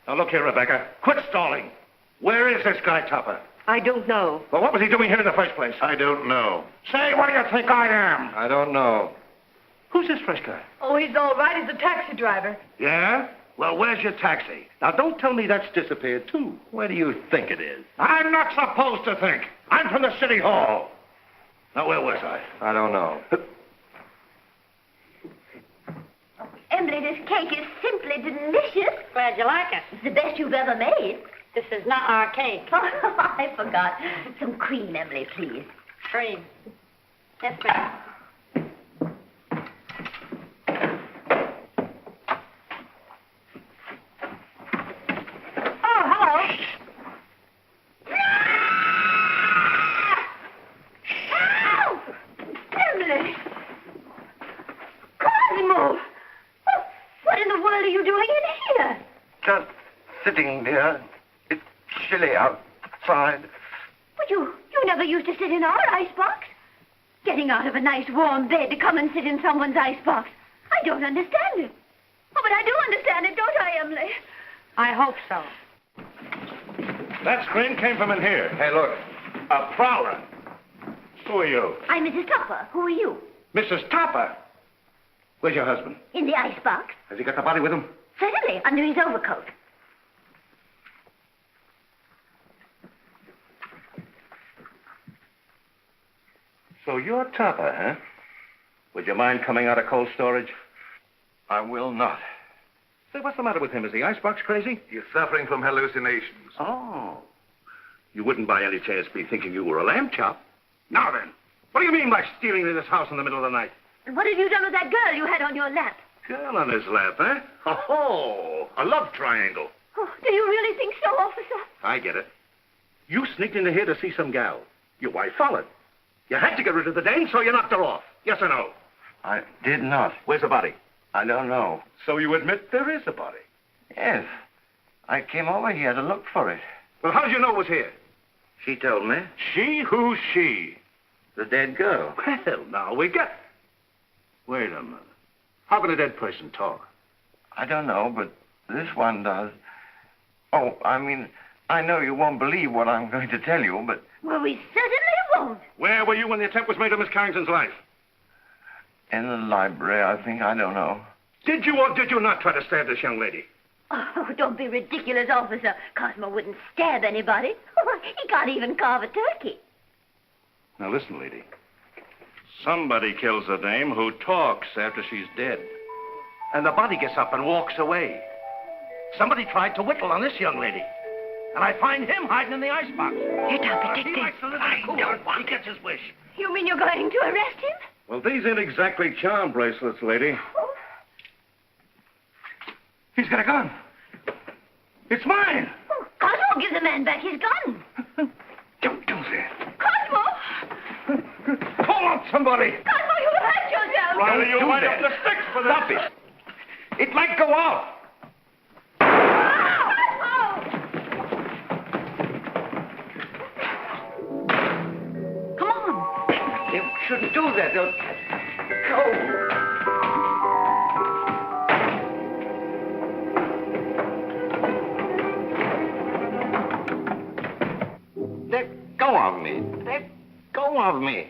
Now, look here, Rebecca. Quit stalling. Where is this guy, Topper? I don't know. Well, what was he doing here in the first place? I don't know. Say, what do you think I am? I don't know. Who's this fresh guy? Oh, he's all right. He's a taxi driver. Yeah? Well, where's your taxi? Now, don't tell me that's disappeared, too. Where do you think it is? I'm not supposed to think. I'm from the city hall. Now, where was I? I don't know. Emily, this cake is simply delicious. Glad you like it. It's the best you've ever made. This is not our cake. I forgot. Some cream, Emily, please. Cream. Yes, ma'am. Oh, hello. Help! Emily! Cosmo! What in the world are you doing in here? Just sitting here. It's chilly outside. But you never used to sit in our icebox. Getting out of a nice warm bed to come and sit in someone's icebox. I don't understand it. Oh, but I do understand it, don't I, Emily? I hope so. That scream came from in here. Hey, look. A prowler. Who are you? I'm Mrs. Topper. Who are you? Mrs. Topper. Where's your husband? In the icebox. Has he got the body with him? Certainly, under his overcoat. So you're Topper, huh? Would you mind coming out of cold storage? I will not. Say, what's the matter with him? Is the icebox crazy? He's suffering from hallucinations. Oh. You wouldn't by any chance be thinking you were a lamb chop? Now then, what do you mean by stealing into this house in the middle of the night? And what have you done with that girl you had on your lap? Girl on his lap, eh? Oh, a love triangle. Oh, do you really think so, officer? I get it. You sneaked into here to see some gal. Your wife followed. You had to get rid of the dame, so you knocked her off. Yes or no? I did not. Where's the body? I don't know. So you admit there is a body? Yes. I came over here to look for it. Well, how did you know it was here? She told me. She? Who's she? The dead girl. Well, now we get... Wait a minute. How can a dead person talk? I don't know, but this one does. Oh, I mean, I know you won't believe what I'm going to tell you, but... Well, we certainly won't. Where were you when the attempt was made on Miss Carrington's life? In the library, I think. I don't know. Did you or did you not try to stab this young lady? Oh, don't be ridiculous, officer. Cosmo wouldn't stab anybody. Oh, he can't even carve a turkey. Now, listen, lady. Somebody kills a dame who talks after she's dead. And the body gets up and walks away. Somebody tried to whittle on this young lady. And I find him hiding in the icebox. Here, Toppy, take He likes to live in a cooler. He gets his wish. You mean you're going to arrest him? Well, these ain't exactly charm bracelets, lady. He's got a gun. It's mine. Oh, Cosmo, give the man back his gun. Don't do that. Cosmo! Call out somebody. Cosmo, you'll hurt yourself. Riley, you'll wind up that. the sticks for this. Stop it. It might go off. Come on. You shouldn't do that. They'll go. Let go of me. Let go of me.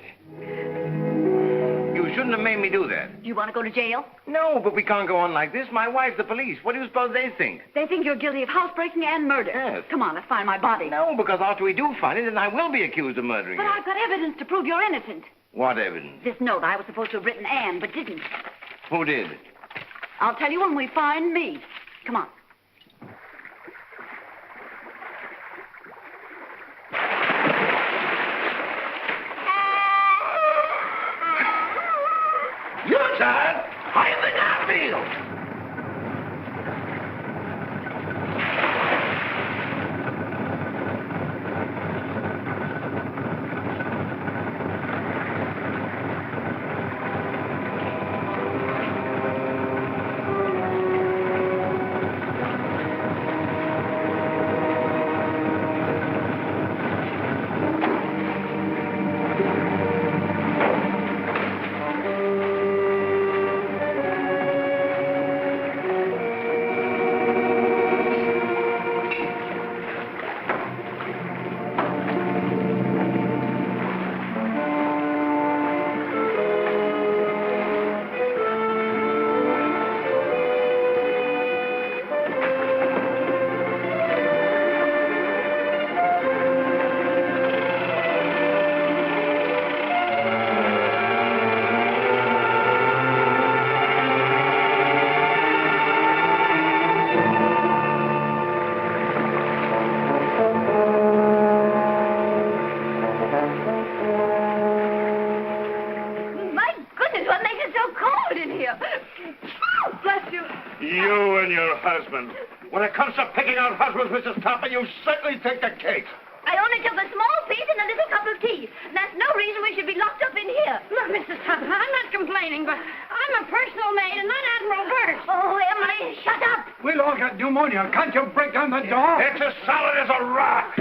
You shouldn't have made me do that. Do you want to go to jail? No, but we can't go on like this. My wife's the police. What do you suppose they think? They think you're guilty of housebreaking and murder. Yes. Come on, let's find my body. No, because after we do find it, then I will be accused of murdering But her. I've got evidence to prove you're innocent. What evidence? This note I was supposed to have written Anne, but didn't. Who did? I'll tell you when we find me. Come on. Your turn. I think I feel. You and your husband. When it comes to picking out husbands, Mrs. Topper, you certainly take the cake. I only took a small piece and a little cup of tea. That's no reason we should be locked up in here. Look, Mrs. Topper, I'm not complaining, but I'm a personal maid and not Admiral Burke. Oh, Emily, shut up. We'll all get pneumonia. Can't you break down the door? It's as solid as a rock.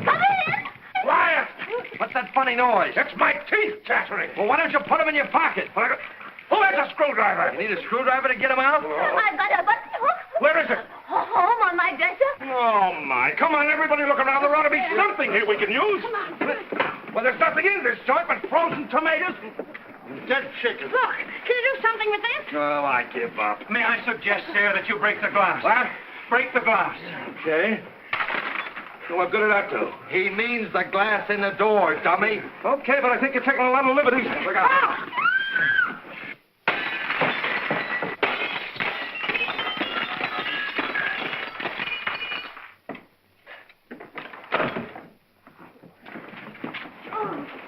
Come in. Quiet! What's that funny noise? It's my teeth chattering. Well, why don't you put them in your pocket? Who has a screwdriver? You need a screwdriver to get them out? I've got a button hook. Where is it? Home on my dresser. Oh, my. Come on, everybody look around. There ought to be something here we can use. Well, there's nothing in this joint but frozen tomatoes and dead chicken. Look, can you do something with this? Oh, I give up. May I suggest, sir, that you break the glass? What? Break the glass. Okay. So what good did that do? He means the glass in the door, dummy. Okay, but I think you're taking a lot of liberties. Look out. Ah!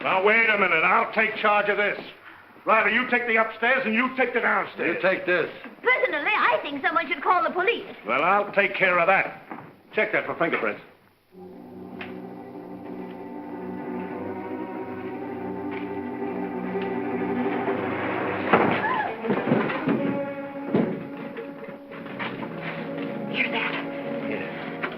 Now, wait a minute. I'll take charge of this. Riley, you take the upstairs and you take the downstairs. You take this. Personally, I think someone should call the police. Well, I'll take care of that. Check that for fingerprints. Hear that?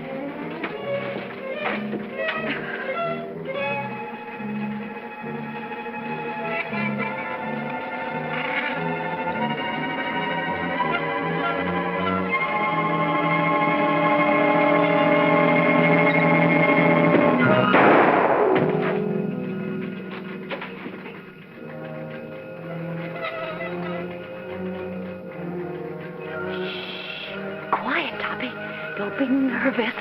Quiet, Toppy. Don't be nervous.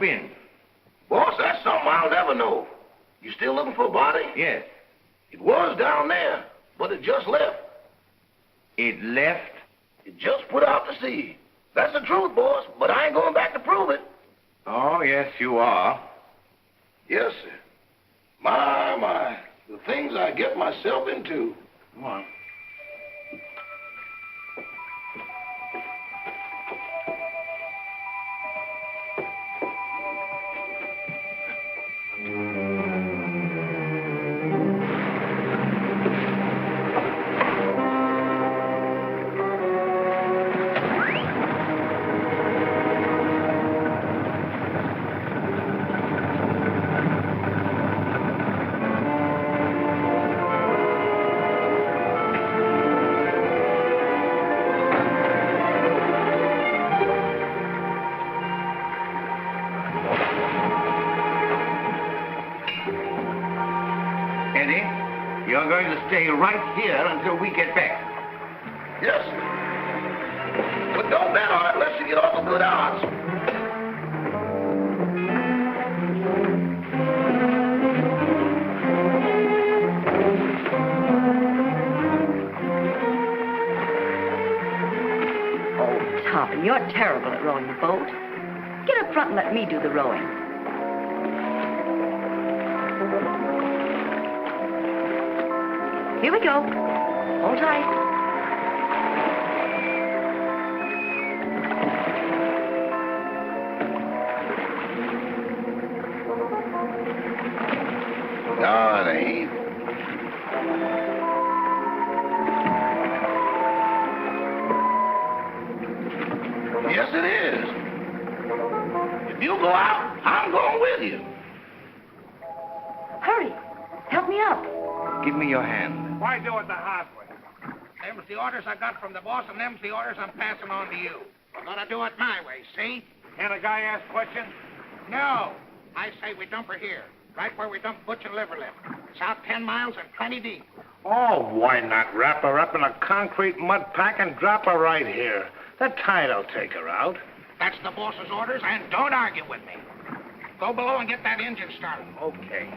been? Boss, that's something I'll never know. You still looking for a body? Yes. It was down there, but it just left. It left? It just put out to sea. That's the truth, boss, but I ain't going back to prove it. Oh, yes, you are. Yes, sir. My, the things I get myself into. Come on. You're going to stay right here until we get back. Yes, sir. But don't bet on it unless you get off a good odds. Oh, Topper, you're terrible at rowing the boat. Get up front and let me do the rowing. Here we go. Hold tight. No, it ain't. Yes, it is. If you go out, I'm going with you. Hurry. Help me up. Give me your hand. Why do it the hard way? Them's the orders I got from the boss, and them's the orders I'm passing on to you. We're gonna do it my way, see? Can a guy ask questions? No. I say we dump her here, right where we dump Butch and Liverlip. It's out 10 miles and plenty deep. Oh, why not wrap her up in a concrete mud pack and drop her right here? The tide'll take her out. That's the boss's orders, and don't argue with me. Go below and get that engine started. Okay.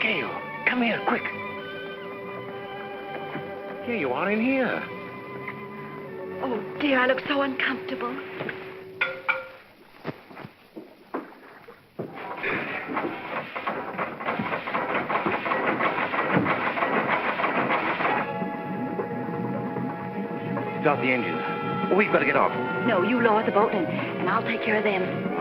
Gail, come here, quick. Here you are in here. Oh, dear, I look so uncomfortable. Stop the engine. We've got to get off. No, you lower the boat and I'll take care of them.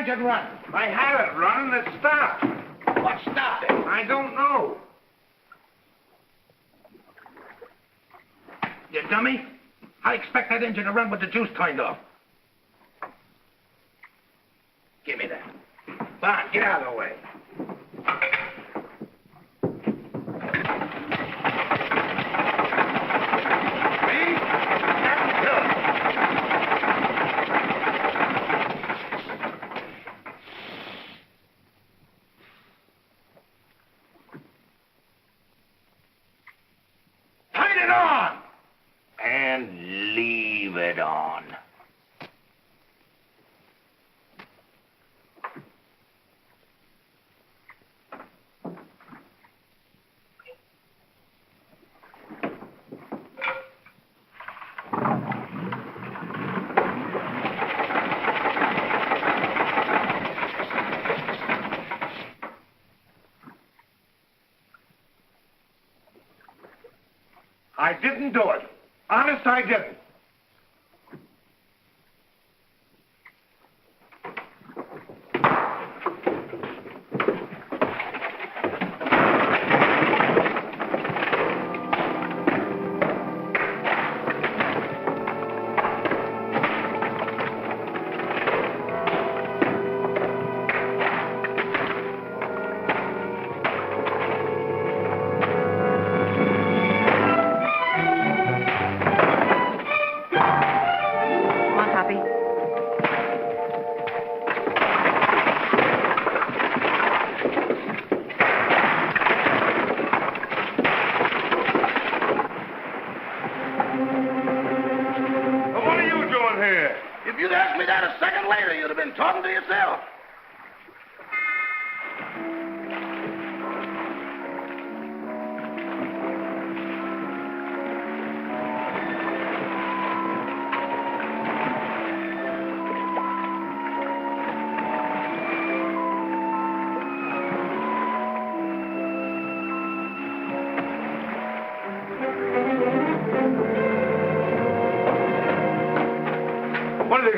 Run. I had it running. It stopped. What stopped it? I don't know. You dummy. I expect that engine to run with the juice turned off. Give me that. Come on, get out of the way. I didn't do it. Honest, I didn't.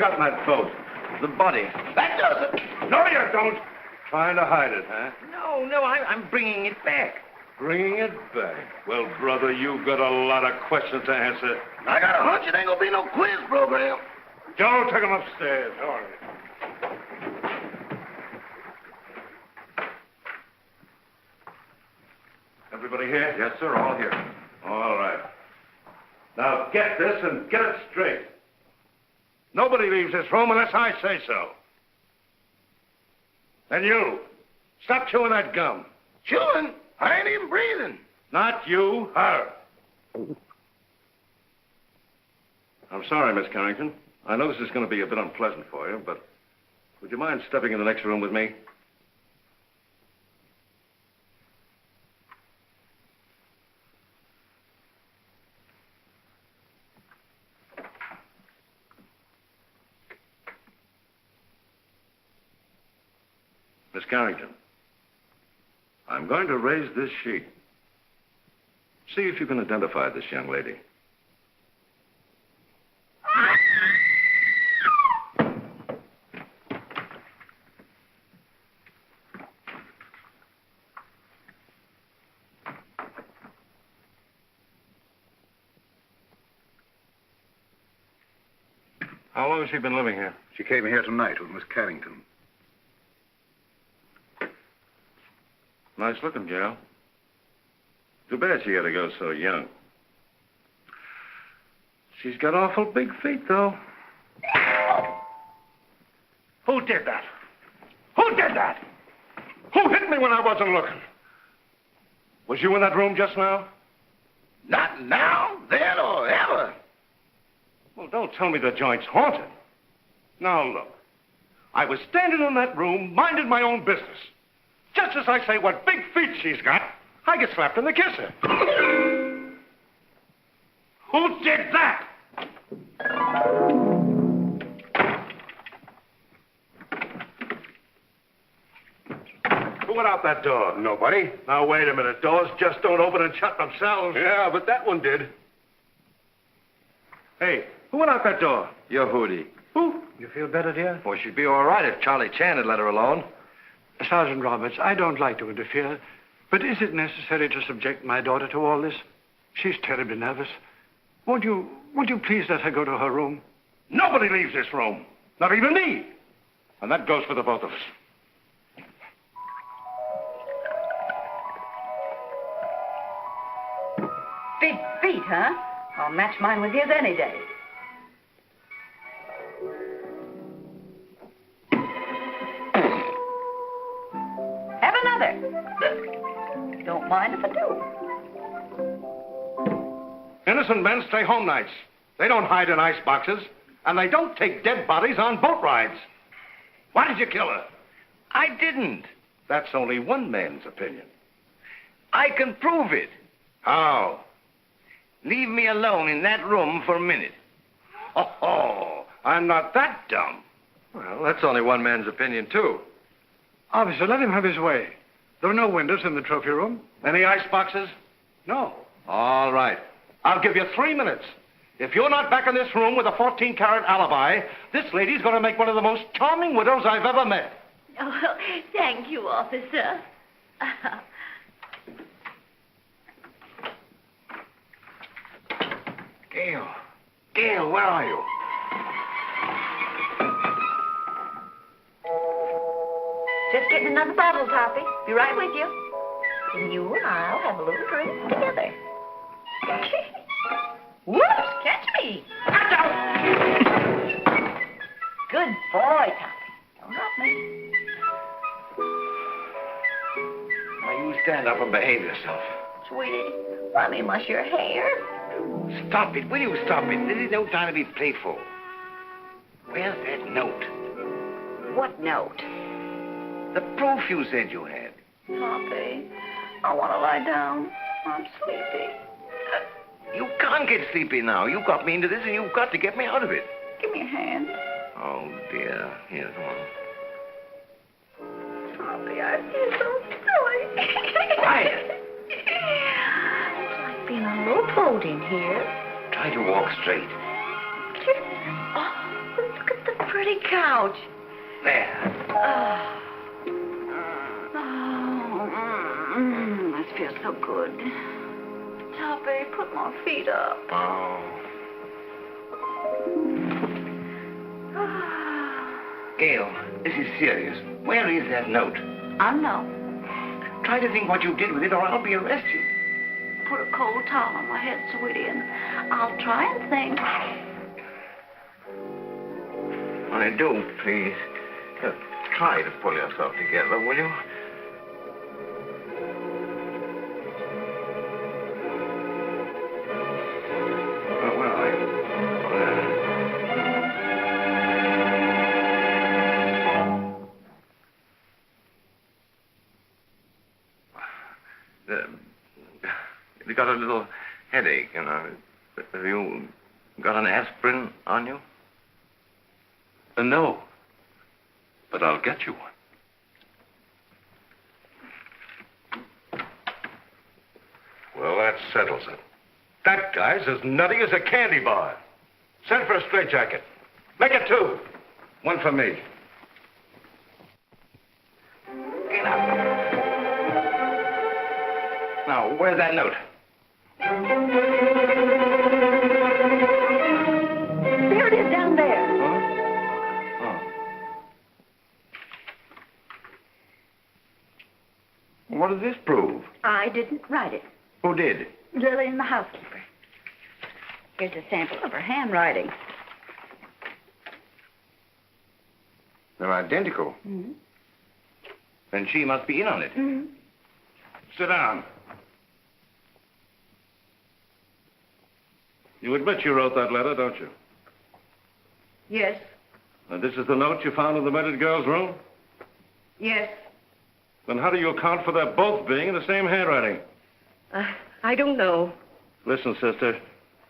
got in that boat? The body. That does it. No, you don't. Trying to hide it, huh? No, I'm bringing it back. Bringing it back. Well, brother, you've got a lot of questions to answer. I got a hunch it ain't gonna be no quiz program. Joe, take him upstairs. All right. Everybody here? Yes, sir, all here. All right. Now get this and get it straight. Nobody leaves this room unless I say so. And you, stop chewing that gum. Chewing? I ain't even breathing. Not you, her. I'm sorry, Miss Carrington. I know this is going to be a bit unpleasant for you, but would you mind stepping in the next room with me? Miss Carrington, I'm going to raise this sheet. See if you can identify this young lady. How long has she been living here? She came here tonight with Miss Carrington. Nice looking gal. Too bad she had to go so young. She's got awful big feet, though. Who did that? Who did that? Who hit me when I wasn't looking? Was you in that room just now? Not now, then, or ever. Well, don't tell me the joint's haunted. Now, look. I was standing in that room, minding my own business. Just as I say what big feet she's got, I get slapped in the kisser. Who did that? Who went out that door? Nobody. Now, wait a minute. Doors just don't open and shut themselves. Yeah, but that one did. Hey, who went out that door? Your Hootie. Who? You feel better, dear? Well, she'd be all right if Charlie Chan had let her alone. Sergeant Roberts, I don't like to interfere, but is it necessary to subject my daughter to all this? She's terribly nervous. Won't you please let her go to her room? Nobody leaves this room. Not even me. And that goes for the both of us. Big feet, huh? I'll match mine with his any day. Have another. Don't mind if I do. Innocent men stay home nights. They don't hide in ice boxes, and they don't take dead bodies on boat rides. Why did you kill her? I didn't. That's only one man's opinion. I can prove it. How? Leave me alone in that room for a minute. Oh, I'm not that dumb. Well, that's only one man's opinion, too. Officer, let him have his way. There are no windows in the trophy room. Any ice boxes? No. All right. I'll give you 3 minutes. If you're not back in this room with a 14-carat alibi, this lady's going to make one of the most charming widows I've ever met. Oh, thank you, officer. Gail, where are you? Just getting another bottle, Toppy. Be right with you. And you and I'll have a little drink together. Whoops, catch me. Good boy, Toppy. Don't drop me. Now, you stand up and behave yourself. Sweetie, let me mush your hair. Stop it. Will you stop it? This is no time to be playful. Where's that note? What note? The proof you said you had. Toppy, I want to lie down. I'm sleepy. You can't get sleepy now. You got me into this, and you've got to get me out of it. Give me a hand. Oh, dear. Here, come on. Toppy, I feel so silly. Quiet. It's like being a little boat in here. Try to walk straight. Oh, look at the pretty couch. There. This feels so good. Toppy, put my feet up. Oh. Gail, this is serious. Where is that note? I know. Try to think what you did with it, or I'll be arrested. Put a cold towel on my head, sweetie, and I'll try and think. Only do, please. Try to pull yourself together, will you? Where are you? You got a little headache, you know. Have you got an aspirin on you? No. But I'll get you one. Well, that settles it. That guy's as nutty as a candy bar. Send for a straitjacket. Make it 2. 1 for me. Get up. Now, where's that note? There it is down there. What does this prove? I didn't write it. Who did? Lillian, the housekeeper. Here's a sample of her handwriting. They're identical. Mm-hmm. Then she must be in on it. Mm-hmm. Sit down. You admit you wrote that letter, don't you? Yes. And this is the note you found in the murdered girl's room? Yes. Then how do you account for their both being in the same handwriting? I don't know. Listen, sister,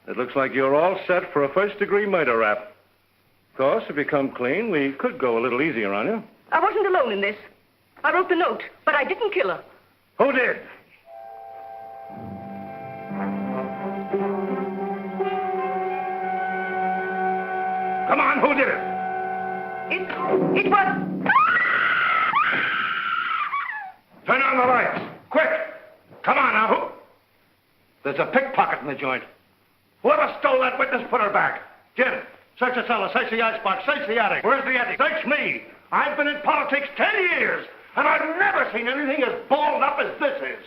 it looks like you're all set for a first-degree murder rap. Of course, if you come clean, we could go a little easier on you. I wasn't alone in this. I wrote the note, but I didn't kill her. Who did? Come on, who did it? It was... Turn on the lights. Quick. Come on now. Who? There's a pickpocket in the joint. Whoever stole that witness, put her back. Jim, search the cellar, search the icebox, search the attic. Where's the attic? Search me. I've been in politics 10 years, and I've never seen anything as balled up as this is.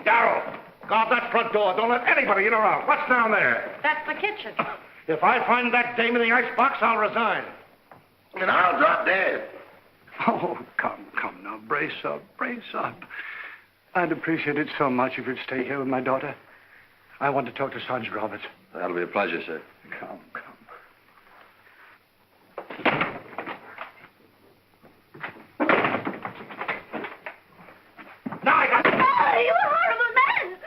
Darrell, guard that front door. Don't let anybody in or out. What's down there? That's the kitchen. If I find that dame in the icebox, I'll resign. And I'll drop dead. Oh, come now. Brace up. I'd appreciate it so much if you'd stay here with my daughter. I want to talk to Sergeant Roberts. That'll be a pleasure, sir. Come. Now I got... Oh, you horrible man!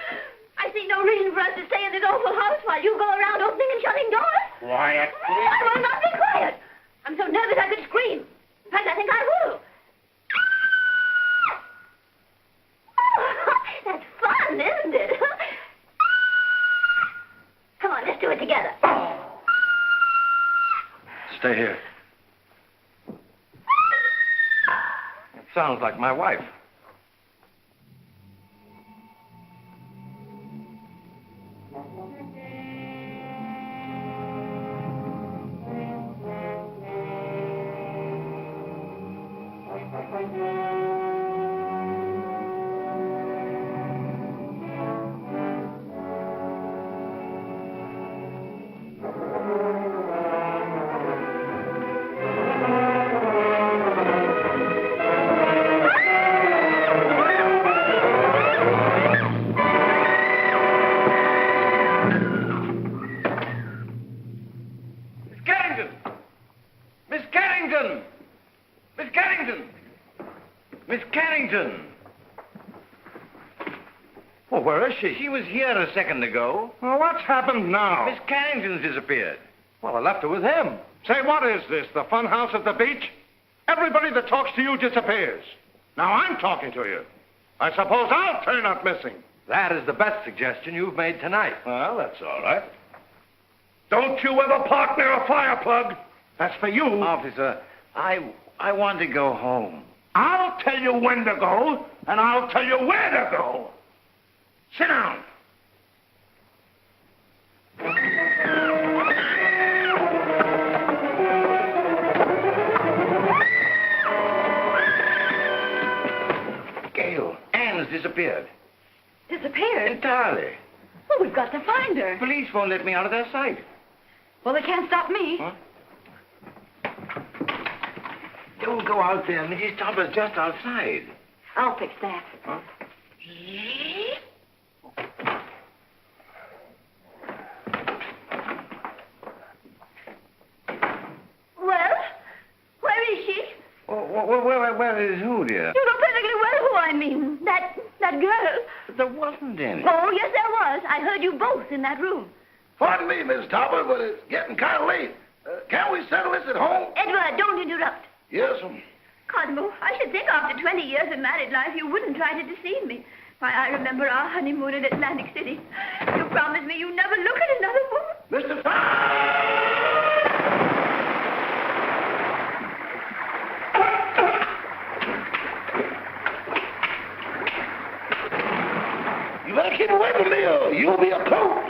I see no reason for us to stay in this awful house while you go around opening and shutting doors. Quiet, please. I will not be quiet. I'm so nervous I could scream. In fact, I think I will. That's fun, isn't it? Come on, let's do it together. Stay here. It sounds like my wife. Well, where is she? She was here a second ago. Well, what's happened now? Miss Carrington's disappeared. Well, I left her with him. Say, what is this, the fun house at the beach? Everybody that talks to you disappears. Now I'm talking to you. I suppose I'll turn up missing. That is the best suggestion you've made tonight. Well, that's all right. Don't you ever park near a fire plug. That's for you. Officer, I want to go home. I'll tell you when to go, and I'll tell you where to go. Sit down. Gail, Anne's disappeared. Disappeared? Entirely. Well, we've got to find her. Police won't let me out of their sight. Well, they can't stop me. Huh? Don't go out there. Mrs. Topper's just outside. I'll fix that. Huh? Well, where is she? Where is who, dear? You know perfectly well who I mean. That girl. There wasn't any. Oh, yes, there was. I heard you both in that room. Pardon me, Miss Topper, but it's getting kind of late. Can't we settle this at home? Edward, don't interrupt. Yes, Cosmo, I should think after 20 years of married life you wouldn't try to deceive me. Why, I remember our honeymoon in Atlantic City. You promised me you'd never look at another woman. Mr. You better keep away from me or you'll be a coat.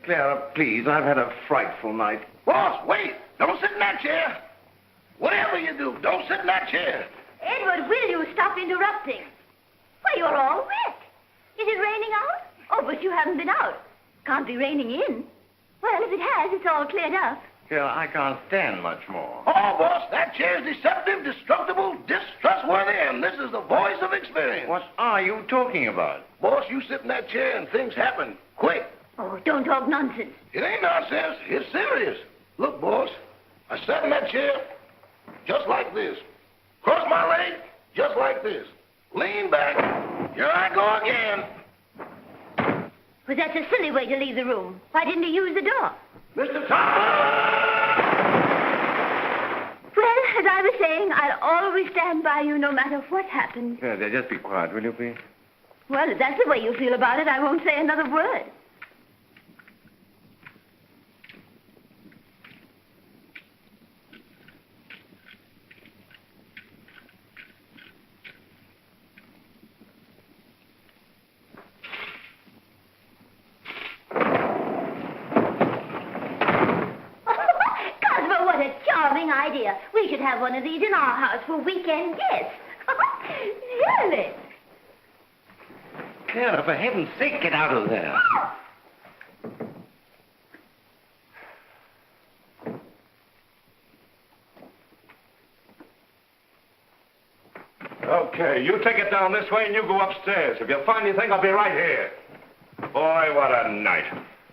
Clara, please, I've had a frightful night. Boss, wait. Don't sit in that chair. Whatever you do, don't sit in that chair. Edward, will you stop interrupting? Why, you're all wet. Is it raining out? Oh, but you haven't been out. Can't be raining in. Well, if it has, it's all cleared up. Clara, I can't stand much more. Oh, boss, that chair's deceptive, destructible, distrustworthy, and this is the voice of experience. What are you talking about? Boss, you sit in that chair and things happen quick. Oh, don't talk nonsense. It ain't nonsense. It's serious. Look, boss, I sat in that chair just like this. Cross my leg just like this. Lean back. Here I go again. Well, that's a silly way to leave the room. Why didn't you use the door? Mr. Topper! Well, as I was saying, I'll always stand by you no matter what happens. Clara, just be quiet, will you, please? Well, if that's the way you feel about it, I won't say another word. Idea. We should have one of these in our house for weekend guests. Really? Clara, for heaven's sake, get out of there. Okay, you take it down this way and you go upstairs. If you find anything, I'll be right here. Boy, what a night.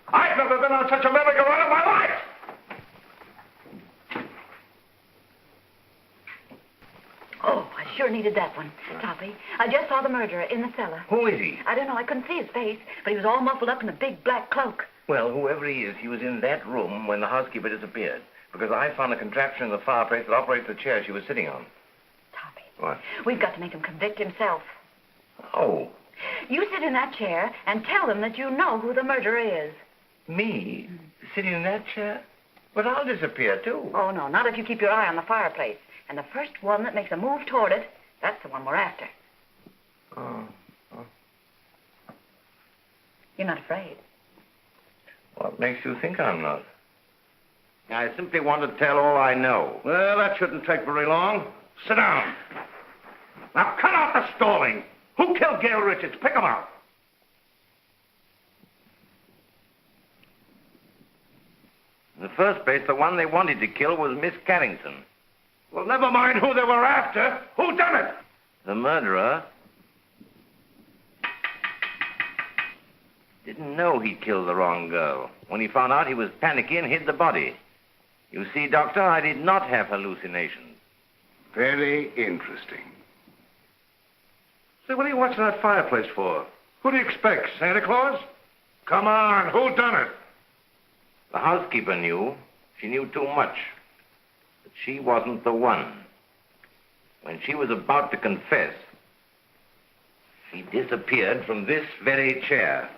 I've never been on such a merry-go-round in my life. Oh, I sure needed that one. Toppy, I just saw the murderer in the cellar. Who is he? I don't know. I couldn't see his face, but he was all muffled up in a big black cloak. Well, whoever he is, he was in that room when the housekeeper disappeared. Because I found a contraption in the fireplace that operates the chair she was sitting on. Toppy. What? We've got to make him convict himself. Oh, You sit in that chair and tell them that you know who the murderer is. me? Sitting in that chair? But I'll disappear, too. Oh, no, not if you keep your eye on the fireplace. And the first one that makes a move toward it, that's the one we're after. Oh. You're not afraid. What makes you think I'm not? I simply want to tell all I know. Well, that shouldn't take very long. Sit down. Now, cut out the stalling. Who killed Gail Richards? Pick him out. In the first place, the one they wanted to kill was Miss Carrington. Well, never mind who they were after. Who done it? The murderer didn't know he killed the wrong girl. When he found out, he was panicky and hid the body. You see, Doctor, I did not have hallucinations. Very interesting. Say, what are you watching that fireplace for? Who do you expect, Santa Claus? Come on, who done it? The housekeeper knew. She knew too much. But she wasn't the one. When she was about to confess, she disappeared from this very chair.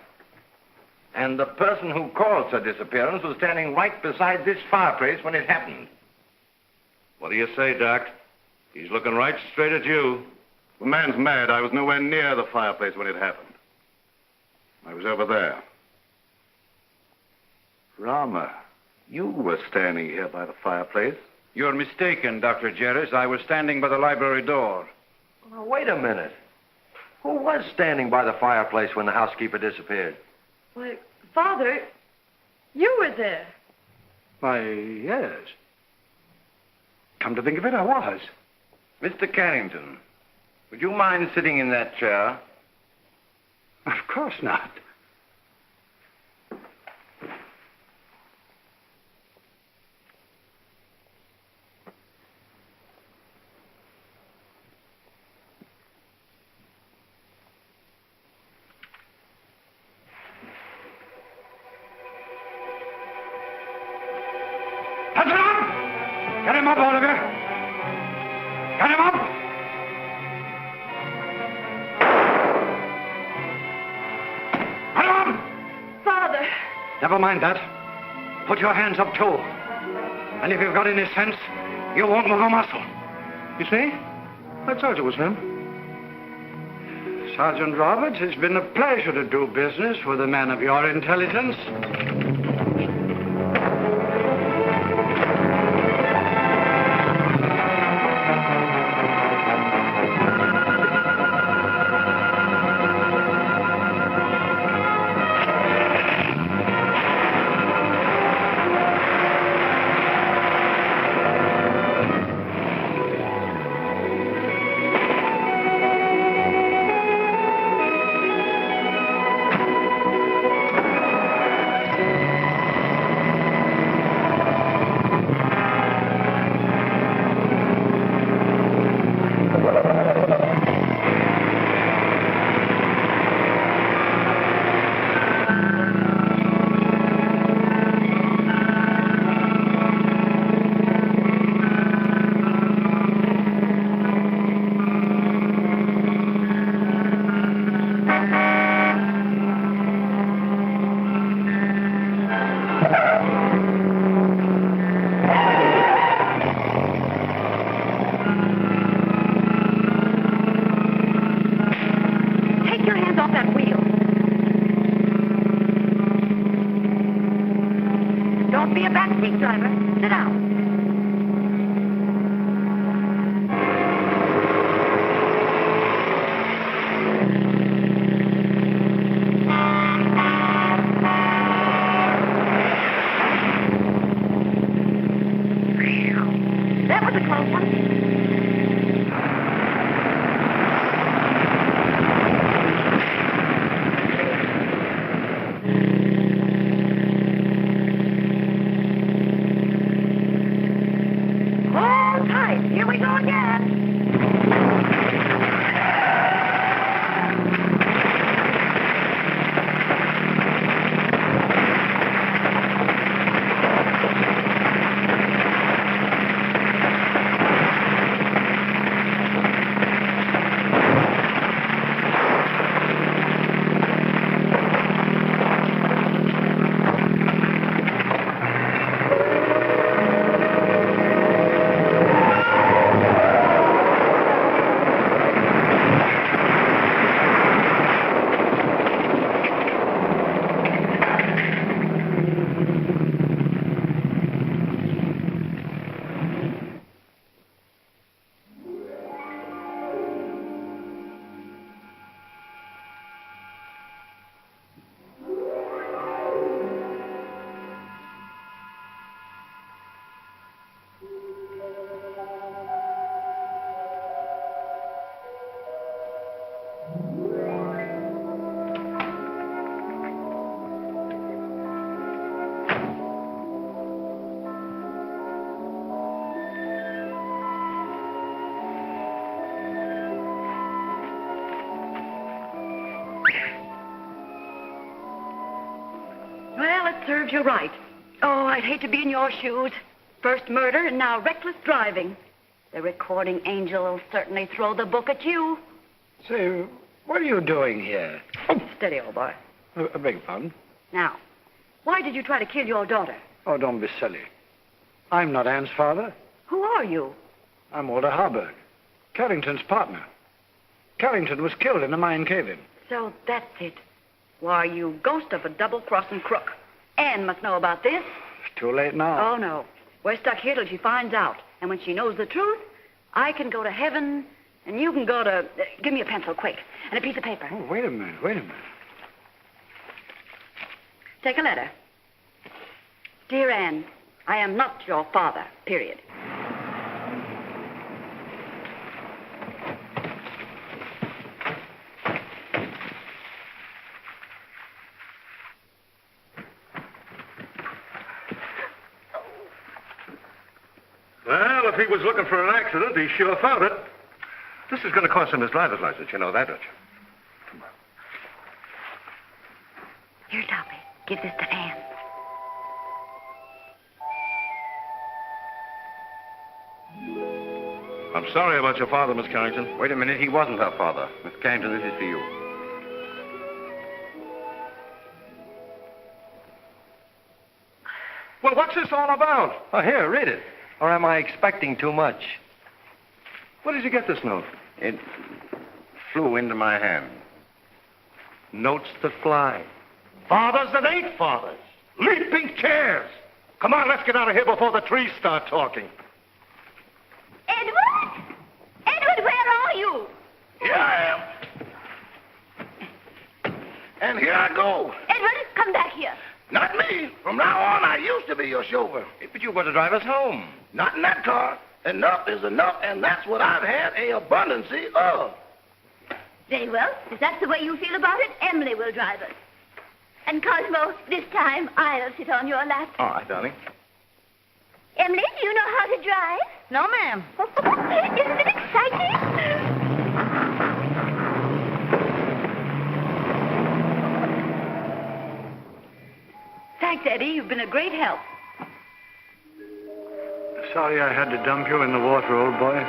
And the person who caused her disappearance was standing right beside this fireplace when it happened. What do you say, Doc? He's looking right straight at you. The man's mad. I was nowhere near the fireplace when it happened. I was over there. Rama, you were standing here by the fireplace. You're mistaken, Dr. Jerris. I was standing by the library door. Now, wait a minute. Who was standing by the fireplace when the housekeeper disappeared? Why, Father, you were there. Why, yes. Come to think of it, I was. Mr. Carrington, would you mind sitting in that chair? Of course not. Get him up, Oliver. Get him up. Get him up. Father. Never mind that. Put your hands up, too. And if you've got any sense, you won't move a muscle. You see? I told you it was him. Sergeant Roberts, it's been a pleasure to do business with a man of your intelligence. serves you right. Oh, I'd hate to be in your shoes. First murder and now reckless driving. The recording angel will certainly throw the book at you. Say, what are you doing here? Oh, steady, old boy. I beg your pardon? Now, why did you try to kill your daughter? Oh, don't be silly. I'm not Anne's father. Who are you? I'm Walter Harburg, Carrington's partner. Carrington was killed in a mine cave-in. So that's it. Why, you ghost of a double-crossing crook. Anne must know about this. It's too late now. Oh, no. We're stuck here till she finds out. And when she knows the truth, I can go to heaven, and you can go to... give me a pencil, quick, and a piece of paper. Oh, wait a minute. Take a letter. Dear Anne, I am not your father, period. Well, if he was looking for an accident, he sure found it. This is going to cost him his driver's license. You know that, don't you? Come on. Here, Toppy. Give this to Anne. I'm sorry about your father, Miss Carrington. Wait a minute. He wasn't her father. Miss Carrington, this is for you. Well, what's this all about? Oh, here, read it. Or am I expecting too much? Where did you get this note? It flew into my hand. Notes that fly. Fathers that ain't fathers. Leaping chairs. Come on, let's get out of here before the trees start talking. Edward? Edward, where are you? Here I am. And here I go. Edward, come back here. Not me. From now on, I used to be your chauffeur. But you were to drive us home. Not in that car. Enough is enough, and that's what I've had a abundancy of. Very well. If that's the way you feel about it, Emily will drive us. And Cosmo, this time I'll sit on your lap. All right, darling. Emily, do you know how to drive? No, ma'am. Isn't it exciting? Thanks, Eddie. You've been a great help. Sorry I had to dump you in the water, old boy.